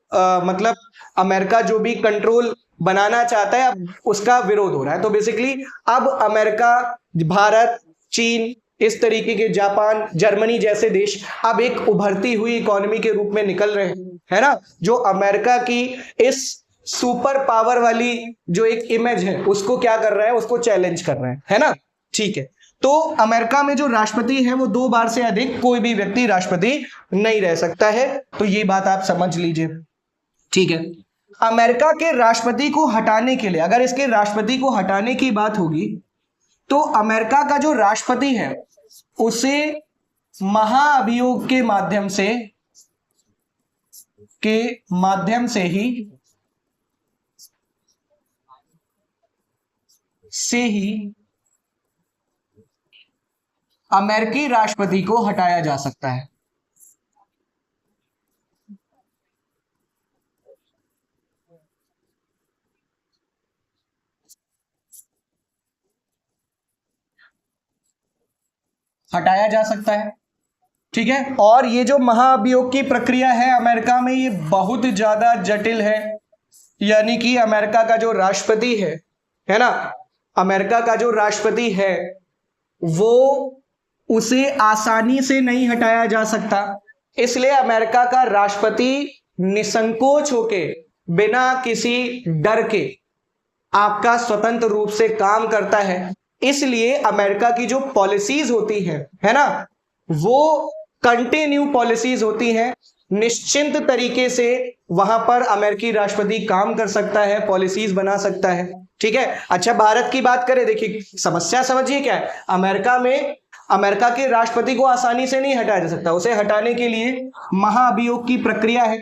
मतलब अमेरिका जो भी कंट्रोल बनाना चाहता है, अब उसका विरोध हो रहा है। तो बेसिकली अब अमेरिका, भारत, चीन, इस तरीके के जापान, जर्मनी जैसे देश अब एक उभरती हुई इकोनॉमी के रूप में निकल रहे हैं, है ना, जो अमेरिका की इस सुपर पावर वाली जो एक इमेज है उसको क्या कर रहा है, उसको चैलेंज कर रहे हैं, है ना। ठीक है, तो अमेरिका में जो राष्ट्रपति है वो 2 बार से अधिक कोई भी व्यक्ति राष्ट्रपति नहीं रह सकता है। तो ये बात आप समझ लीजिए। ठीक है, अमेरिका के राष्ट्रपति को हटाने के लिए, अगर इसके राष्ट्रपति को हटाने की बात होगी, तो अमेरिका का जो राष्ट्रपति है उसे महाअभियोग के माध्यम से ही अमेरिकी राष्ट्रपति को हटाया जा सकता है। हटाया जा सकता है। ठीक है, और ये जो महाअभियोग की प्रक्रिया है अमेरिका में, ये बहुत ज्यादा जटिल है, यानी कि अमेरिका का जो राष्ट्रपति है ना, अमेरिका का जो राष्ट्रपति है वो उसे आसानी से नहीं हटाया जा सकता। इसलिए अमेरिका का राष्ट्रपति निसंकोच होके, बिना किसी डर के आपका स्वतंत्र रूप से काम करता है। इसलिए अमेरिका की जो पॉलिसीज होती हैं, है ना, वो कंटिन्यू पॉलिसीज होती हैं। निश्चिंत तरीके से वहां पर अमेरिकी राष्ट्रपति काम कर सकता है, पॉलिसीज बना सकता है। ठीक है। अच्छा, भारत की बात करें, देखिए समस्या समझिए क्या है। अमेरिका में अमेरिका के राष्ट्रपति को आसानी से नहीं हटाया जा सकता। उसे हटाने के लिए महाअभियोग की प्रक्रिया है।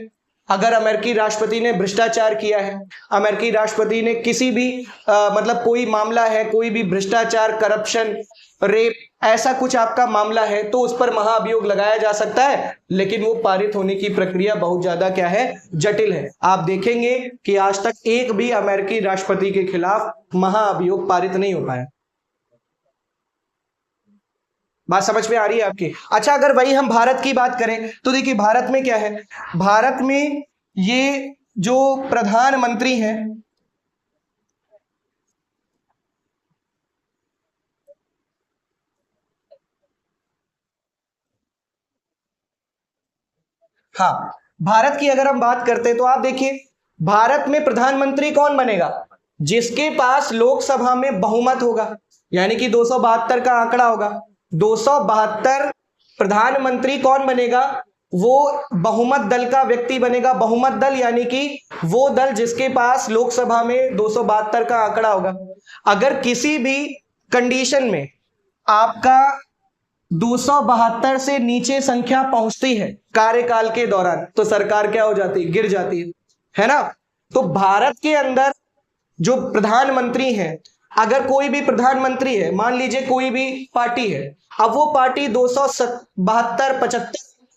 अगर अमेरिकी राष्ट्रपति ने भ्रष्टाचार किया है, अमेरिकी राष्ट्रपति ने किसी भी मतलब कोई मामला है, कोई भी भ्रष्टाचार, करप्शन, रेप, ऐसा कुछ आपका मामला है, तो उस पर महाअभियोग लगाया जा सकता है। लेकिन वो पारित होने की प्रक्रिया बहुत ज्यादा क्या है, जटिल है। आप देखेंगे कि आज तक एक भी अमेरिकी राष्ट्रपति के खिलाफ महाअभियोग पारित नहीं हो पाया। बात समझ में आ रही है आपकी? अच्छा, अगर वही हम भारत की बात करें तो देखिए भारत में क्या है, भारत में ये जो प्रधानमंत्री हैं, हाँ, भारत की अगर हम बात करते हैं तो आप देखिए भारत में प्रधानमंत्री कौन बनेगा, जिसके पास लोकसभा में बहुमत होगा, यानी कि 272 का आंकड़ा होगा। 272 प्रधानमंत्री कौन बनेगा, वो बहुमत दल का व्यक्ति बनेगा। बहुमत दल यानी कि वो दल जिसके पास लोकसभा में 272 का आंकड़ा होगा। अगर किसी भी कंडीशन में आपका 272 से नीचे संख्या पहुंचती है कार्यकाल के दौरान, तो सरकार क्या हो जाती है, गिर जाती है ना। तो भारत के अंदर जो प्रधानमंत्री है, अगर कोई भी प्रधानमंत्री है, मान लीजिए कोई भी पार्टी है, अब वो पार्टी 272-75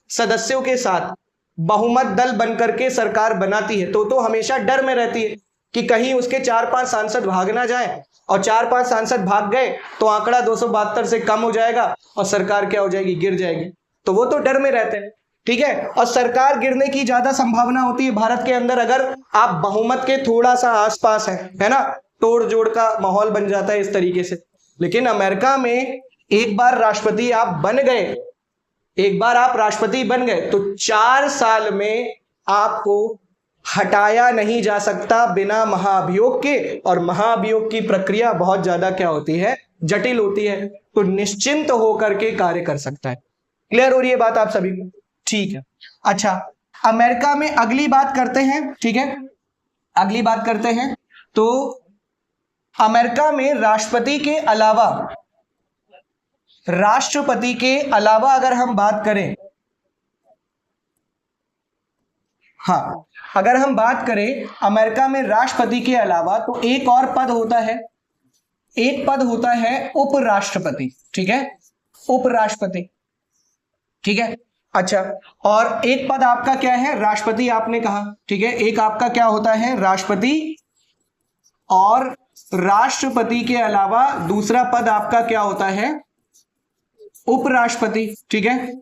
सदस्यों के साथ बहुमत दल बनकर के सरकार बनाती है, तो हमेशा डर में रहती है कि कहीं उसके 4-5 सांसद भाग ना जाए, और 4-5 सांसद भाग गए तो आंकड़ा 272 से कम हो जाएगा और सरकार क्या हो जाएगी, गिर जाएगी। तो वो तो डर में रहते हैं। ठीक है। और सरकार गिरने की ज्यादा संभावना होती है भारत के अंदर अगर आप बहुमत के थोड़ा सा आसपास है ना, तोड़ जोड़ का माहौल बन जाता है इस तरीके से। लेकिन अमेरिका में एक बार राष्ट्रपति आप बन गए, एक बार आप राष्ट्रपति बन गए तो 4 साल में आपको हटाया नहीं जा सकता बिना महाअभियोग के। और महाअभियोग की प्रक्रिया बहुत ज्यादा क्या होती है, जटिल होती है। तो निश्चिंत होकर के कार्य कर सकता है। क्लियर हो रही है बात आप सभी को? ठीक है। अच्छा, अमेरिका में अगली बात करते हैं। ठीक है, अगली बात करते हैं। तो अमेरिका में राष्ट्रपति के अलावा अगर हम बात करें, हाँ, अगर हम बात करें अमेरिका में राष्ट्रपति के अलावा, तो एक और पद होता है, एक पद होता है उपराष्ट्रपति। ठीक है, उपराष्ट्रपति। ठीक है। अच्छा, और एक पद आपका क्या है, राष्ट्रपति आपने कहा। ठीक है, एक आपका क्या होता है, राष्ट्रपति, और राष्ट्रपति के अलावा दूसरा पद आपका क्या होता है, उपराष्ट्रपति। ठीक है।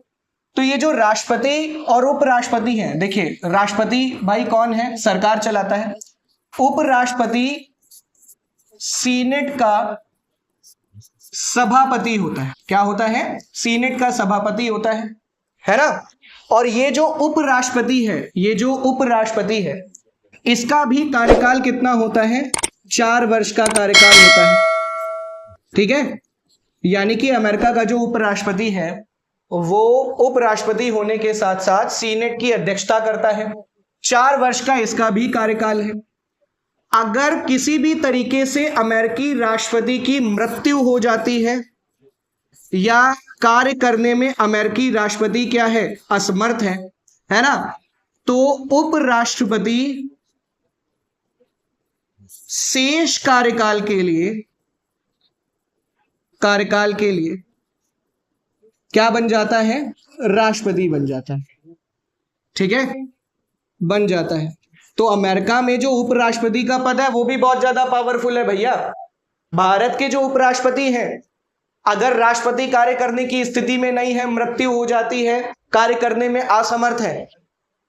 तो ये जो राष्ट्रपति और उपराष्ट्रपति हैं, देखिए राष्ट्रपति भाई कौन है, सरकार चलाता है। उपराष्ट्रपति सीनेट का सभापति होता है। क्या होता है, सीनेट का सभापति होता है ना। और ये जो उपराष्ट्रपति है, ये जो उपराष्ट्रपति है, इसका भी कार्यकाल कितना होता है, 4 वर्ष का कार्यकाल होता है। ठीक है, यानी कि अमेरिका का जो उपराष्ट्रपति है वो उपराष्ट्रपति होने के साथ साथ सीनेट की अध्यक्षता करता है। 4 वर्ष का इसका भी कार्यकाल है। अगर किसी भी तरीके से अमेरिकी राष्ट्रपति की मृत्यु हो जाती है या कार्य करने में अमेरिकी राष्ट्रपति क्या है, असमर्थ है ना, तो उपराष्ट्रपति शेष कार्यकाल के लिए क्या बन जाता है, राष्ट्रपति बन जाता है। ठीक है, बन जाता है। तो अमेरिका में जो उपराष्ट्रपति का पद है वो भी बहुत ज्यादा पावरफुल है भैया। भारत के जो उपराष्ट्रपति हैं, अगर राष्ट्रपति कार्य करने की स्थिति में नहीं है, मृत्यु हो जाती है, कार्य करने में असमर्थ है,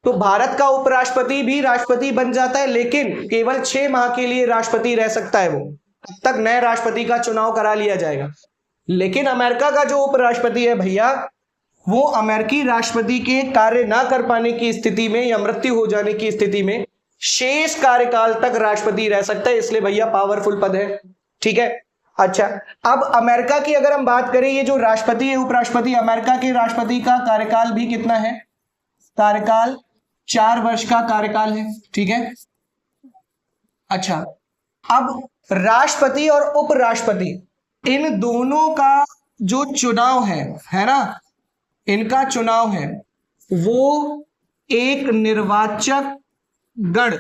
तो भारत का उपराष्ट्रपति भी राष्ट्रपति बन जाता है, लेकिन केवल 6 माह के लिए राष्ट्रपति रह सकता है वो, तब तक नए राष्ट्रपति का चुनाव करा लिया जाएगा। लेकिन अमेरिका का जो उपराष्ट्रपति है भैया, वो अमेरिकी राष्ट्रपति के कार्य ना कर पाने की स्थिति में या मृत्यु हो जाने की स्थिति में शेष कार्यकाल तक राष्ट्रपति रह सकता है, इसलिए भैया पावरफुल पद है। ठीक है। अच्छा, अब अमेरिका की अगर हम बात करें, ये जो राष्ट्रपति है उपराष्ट्रपति, अमेरिका के राष्ट्रपति का कार्यकाल भी कितना है? कार्यकाल 4 वर्ष का कार्यकाल है। ठीक है। अच्छा, अब राष्ट्रपति और उपराष्ट्रपति इन दोनों का जो चुनाव है ना, इनका चुनाव है वो एक निर्वाचक गण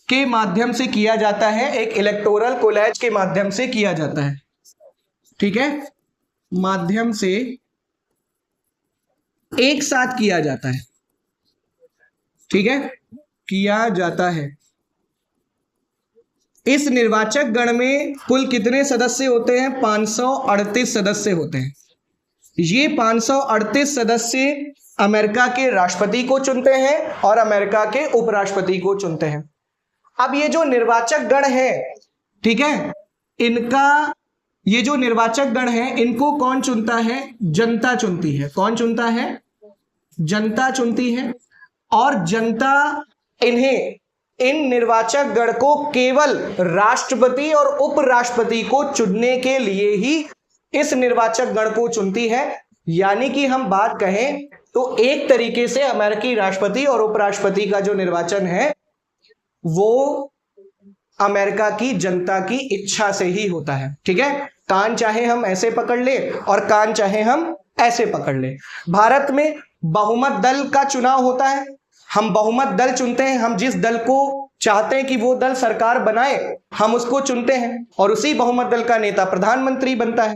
के माध्यम से किया जाता है, एक इलेक्टोरल कॉलेज के माध्यम से किया जाता है। ठीक है, माध्यम से एक साथ किया जाता है। ठीक है, किया जाता है। इस निर्वाचक गण में कुल कितने सदस्य होते हैं? 538 सदस्य होते हैं। ये 538 सदस्य अमेरिका के राष्ट्रपति को चुनते हैं और अमेरिका के उपराष्ट्रपति को चुनते हैं। अब ये जो निर्वाचक गण है, ठीक है, इनका ये जो निर्वाचक गण है, इनको कौन चुनता है? जनता चुनती है। कौन चुनता है? जनता चुनती है। और जनता इन निर्वाचक गण को केवल राष्ट्रपति और उपराष्ट्रपति को चुनने के लिए ही इस निर्वाचक गण को चुनती है। यानी कि हम बात कहें तो एक तरीके से अमेरिकी राष्ट्रपति और उपराष्ट्रपति का जो निर्वाचन है वो अमेरिका की जनता की इच्छा से ही होता है। ठीक है, कान चाहे हम ऐसे पकड़ ले और कान चाहे हम ऐसे पकड़ ले। भारत में बहुमत दल का चुनाव होता है, हम बहुमत दल चुनते हैं। हम जिस दल को चाहते हैं कि वो दल सरकार बनाए, हम उसको चुनते हैं और उसी बहुमत दल का नेता प्रधानमंत्री बनता है।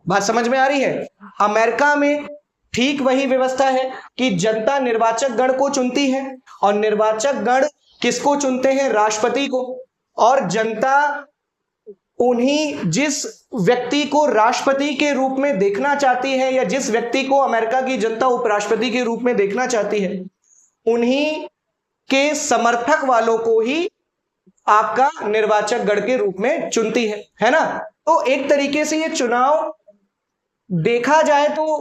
बात समझ में आ रही है? अमेरिका में ठीक वही व्यवस्था है कि जनता निर्वाचक गण को चुनती है और निर्वाचक गण किसको चुनते हैं? राष्ट्रपति को। और जनता उन्हीं जिस व्यक्ति को राष्ट्रपति के रूप में देखना चाहती है या जिस व्यक्ति को अमेरिका की जनता उपराष्ट्रपति के रूप में देखना चाहती है, उन्हीं के समर्थक वालों को ही आपका निर्वाचक गण के रूप में चुनती है ना। तो एक तरीके से ये चुनाव देखा जाए तो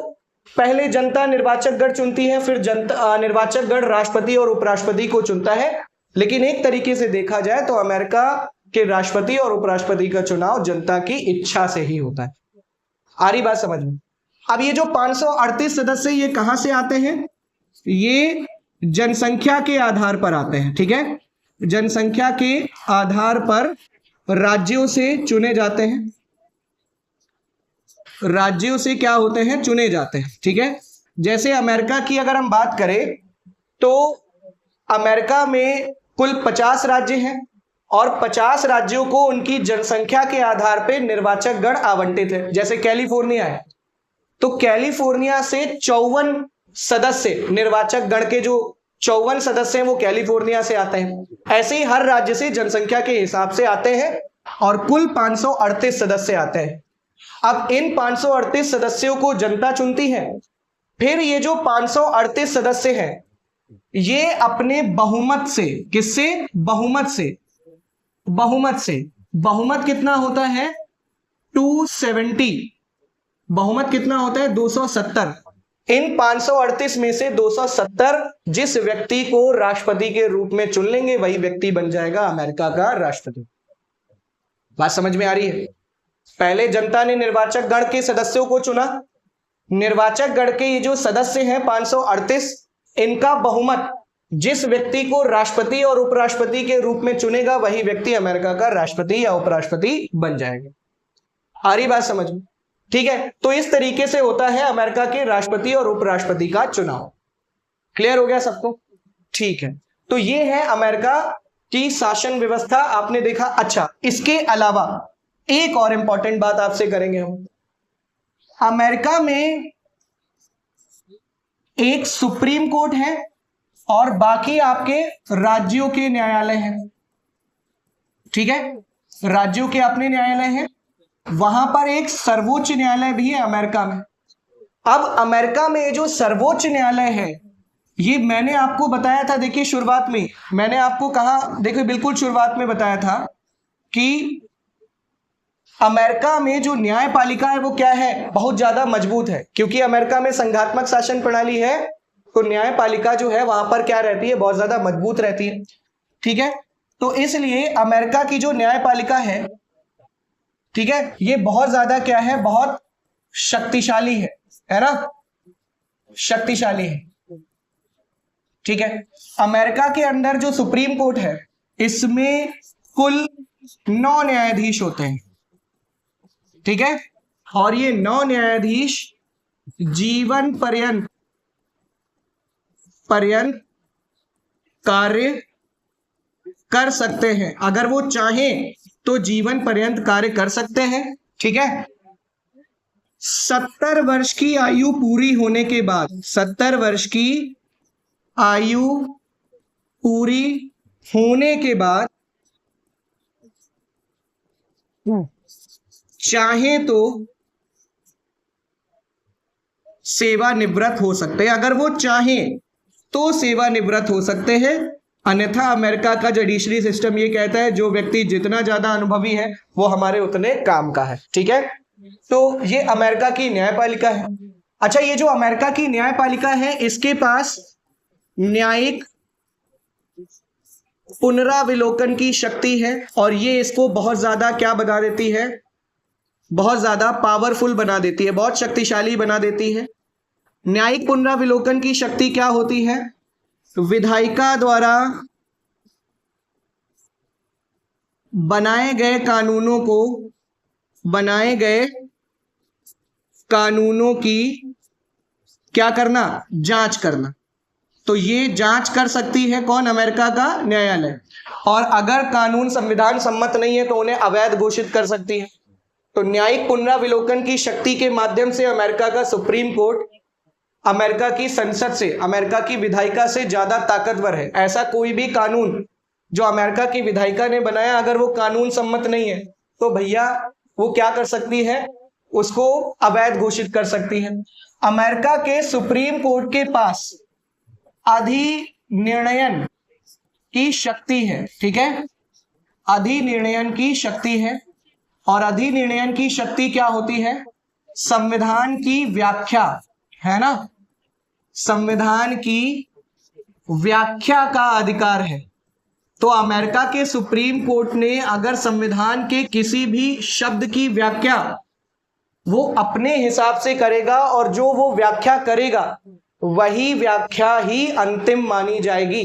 पहले जनता निर्वाचक गण चुनती है, फिर जनता निर्वाचक गण राष्ट्रपति और उपराष्ट्रपति को चुनता है। लेकिन एक तरीके से देखा जाए तो अमेरिका के राष्ट्रपति और उपराष्ट्रपति का चुनाव जनता की इच्छा से ही होता है। आ रही बात समझ में? अब ये जो 538 सदस्य ये कहां से आते हैं? ये जनसंख्या के आधार पर आते हैं। ठीक है, जनसंख्या के आधार पर राज्यों से चुने जाते हैं। राज्यों से क्या होते हैं? चुने जाते हैं। ठीक है, जैसे अमेरिका की अगर हम बात करें तो अमेरिका में कुल 50 राज्य हैं और 50 राज्यों को उनकी जनसंख्या के आधार पर निर्वाचक गण आवंटित है। जैसे कैलिफोर्निया है तो कैलिफोर्निया से 54 सदस्य, निर्वाचक गण के जो 54 सदस्य हैं वो कैलिफोर्निया से आते हैं। ऐसे ही हर राज्य से जनसंख्या के हिसाब से आते हैं और कुल 538 सदस्य आते हैं। अब इन 538 सदस्यों को जनता चुनती है। फिर ये जो 538 सदस्य हैं ये अपने बहुमत से, किससे? बहुमत से। बहुमत कितना होता है? 270। बहुमत कितना होता है? 270। इन 538 में से 270 जिस व्यक्ति को राष्ट्रपति के रूप में चुन लेंगे वही व्यक्ति बन जाएगा अमेरिका का राष्ट्रपति। बात समझ में आ रही है? पहले जनता ने निर्वाचक गण के सदस्यों को चुना। निर्वाचक गण के ये जो सदस्य हैं 538, इनका बहुमत जिस व्यक्ति को राष्ट्रपति और उपराष्ट्रपति के रूप में चुनेगा वही व्यक्ति अमेरिका का राष्ट्रपति या उपराष्ट्रपति बन जाएगा। आ रही बात समझ में? ठीक है, तो इस तरीके से होता है अमेरिका के राष्ट्रपति और उपराष्ट्रपति का चुनाव। क्लियर हो गया सबको? ठीक है, तो ये है अमेरिका की शासन व्यवस्था, आपने देखा। अच्छा, इसके अलावा एक और इंपॉर्टेंट बात आपसे करेंगे हम। अमेरिका में एक सुप्रीम कोर्ट है और बाकी आपके राज्यों के न्यायालय हैं। ठीक है, राज्यों के अपने न्यायालय हैं। वहां पर एक सर्वोच्च न्यायालय भी है अमेरिका में। अब अमेरिका में जो सर्वोच्च न्यायालय है ये मैंने आपको बताया था, देखिए शुरुआत में मैंने आपको कहा, देखिए बिल्कुल शुरुआत में बताया था कि अमेरिका में जो न्यायपालिका है वो क्या है, बहुत ज्यादा मजबूत है, क्योंकि अमेरिका में संघात्मक शासन प्रणाली है, तो न्यायपालिका जो है वहां पर क्या रहती है, बहुत ज्यादा मजबूत रहती है। ठीक है, तो इसलिए अमेरिका की जो न्यायपालिका ठीक है, ये बहुत ज्यादा क्या है, बहुत शक्तिशाली है ना, शक्तिशाली है। ठीक है, अमेरिका के अंदर जो सुप्रीम कोर्ट है इसमें कुल 9 न्यायाधीश होते हैं। ठीक है, और ये 9 न्यायाधीश जीवन पर्यंत कार्य कर सकते हैं, अगर वो चाहें तो जीवन पर्यंत कार्य कर सकते हैं। ठीक है, 70 वर्ष की आयु पूरी होने के बाद, 70 वर्ष की आयु पूरी होने के बाद चाहे तो सेवानिवृत्त हो सकते हैं, अगर वो चाहें तो सेवानिवृत्त हो सकते हैं। अन्यथा अमेरिका का जुडिशरी सिस्टम ये कहता है जो व्यक्ति जितना ज्यादा अनुभवी है वो हमारे उतने काम का है। ठीक है, तो ये अमेरिका की न्यायपालिका है। अच्छा, ये जो अमेरिका की न्यायपालिका है इसके पास न्यायिक पुनराविलोकन की शक्ति है, और ये इसको बहुत ज्यादा क्या बना देती है, बहुत ज्यादा पावरफुल बना देती है, बहुत शक्तिशाली बना देती है। न्यायिक पुनराविलोकन की शक्ति क्या होती है, विधायिका द्वारा बनाए गए कानूनों की क्या करना, जांच करना। तो ये जांच कर सकती है कौन, अमेरिका का न्यायालय, और अगर कानून संविधान सम्मत नहीं है तो उन्हें अवैध घोषित कर सकती है। तो न्यायिक पुनराविलोकन की शक्ति के माध्यम से अमेरिका का सुप्रीम कोर्ट अमेरिका की संसद से, अमेरिका की विधायिका से ज्यादा ताकतवर है। ऐसा कोई भी कानून जो अमेरिका की विधायिका ने बनाया, अगर वो कानून सम्मत नहीं है तो भैया वो क्या कर सकती है, उसको अवैध घोषित कर सकती है। अमेरिका के सुप्रीम कोर्ट के पास अधिनिर्णयन की शक्ति है। ठीक है, अधिनिर्णयन की शक्ति है, और अधिनिर्णयन की शक्ति क्या होती है, संविधान की व्याख्या, है ना, संविधान की व्याख्या का अधिकार है। तो अमेरिका के सुप्रीम कोर्ट ने अगर संविधान के किसी भी शब्द की व्याख्या वो अपने हिसाब से करेगा, और जो वो व्याख्या करेगा वही व्याख्या ही अंतिम मानी जाएगी।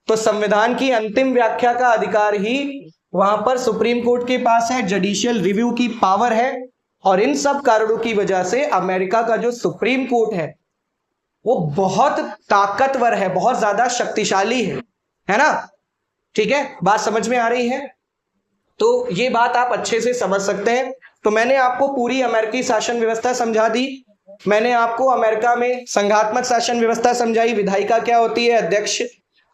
तो संविधान की अंतिम व्याख्या का अधिकार ही वहां पर सुप्रीम कोर्ट के पास है, जुडिशियल रिव्यू की पावर है, और इन सब कारणों की वजह से अमेरिका का जो सुप्रीम कोर्ट है वो बहुत ताकतवर है, बहुत ज्यादा शक्तिशाली है ना। ठीक है, बात समझ में आ रही है, तो ये बात आप अच्छे से समझ सकते हैं। तो मैंने आपको पूरी अमेरिकी शासन व्यवस्था समझा दी, मैंने आपको अमेरिका में संघात्मक शासन व्यवस्था समझाई, विधायिका क्या होती है,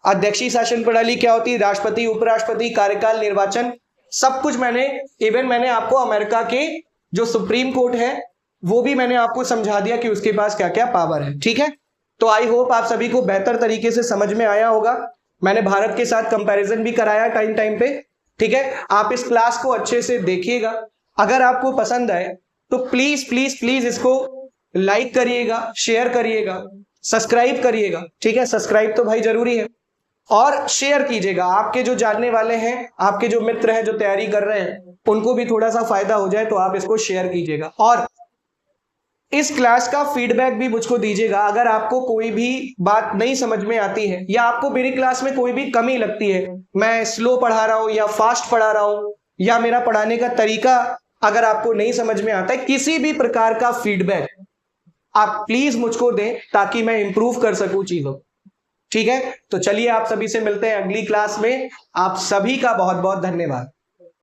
अध्यक्षीय शासन प्रणाली क्या होती है, राष्ट्रपति, उपराष्ट्रपति, कार्यकाल, निर्वाचन, सब कुछ मैंने आपको अमेरिका के जो सुप्रीम कोर्ट है वो भी मैंने आपको समझा दिया कि उसके पास क्या क्या पावर है। ठीक है, तो आई होप आप सभी को बेहतर तरीके से समझ में आया होगा। मैंने भारत के साथ कंपैरिजन भी कराया टाइम पे। ठीक है, आप इस क्लास को अच्छे से देखिएगा, अगर आपको पसंद आए तो प्लीज प्लीज प्लीज इसको लाइक करिएगा, शेयर करिएगा, सब्सक्राइब करिएगा। ठीक है, सब्सक्राइब तो भाई जरूरी है, और शेयर कीजिएगा। आपके जो जानने वाले हैं, आपके जो मित्र हैं जो तैयारी कर रहे हैं, उनको भी थोड़ा सा फायदा हो जाए, तो आप इसको शेयर कीजिएगा। और इस क्लास का फीडबैक भी मुझको दीजिएगा, अगर आपको कोई भी बात नहीं समझ में आती है, या आपको मेरी क्लास में कोई भी कमी लगती है, मैं स्लो पढ़ा रहा हूं या फास्ट पढ़ा रहा हूं, या मेरा पढ़ाने का तरीका अगर आपको नहीं समझ में आता है, किसी भी प्रकार का फीडबैक आप प्लीज मुझको दें, ताकि मैं इंप्रूव कर सकूं चीजों। ठीक है, तो चलिए आप सभी से मिलते हैं अगली क्लास में। आप सभी का बहुत बहुत धन्यवाद।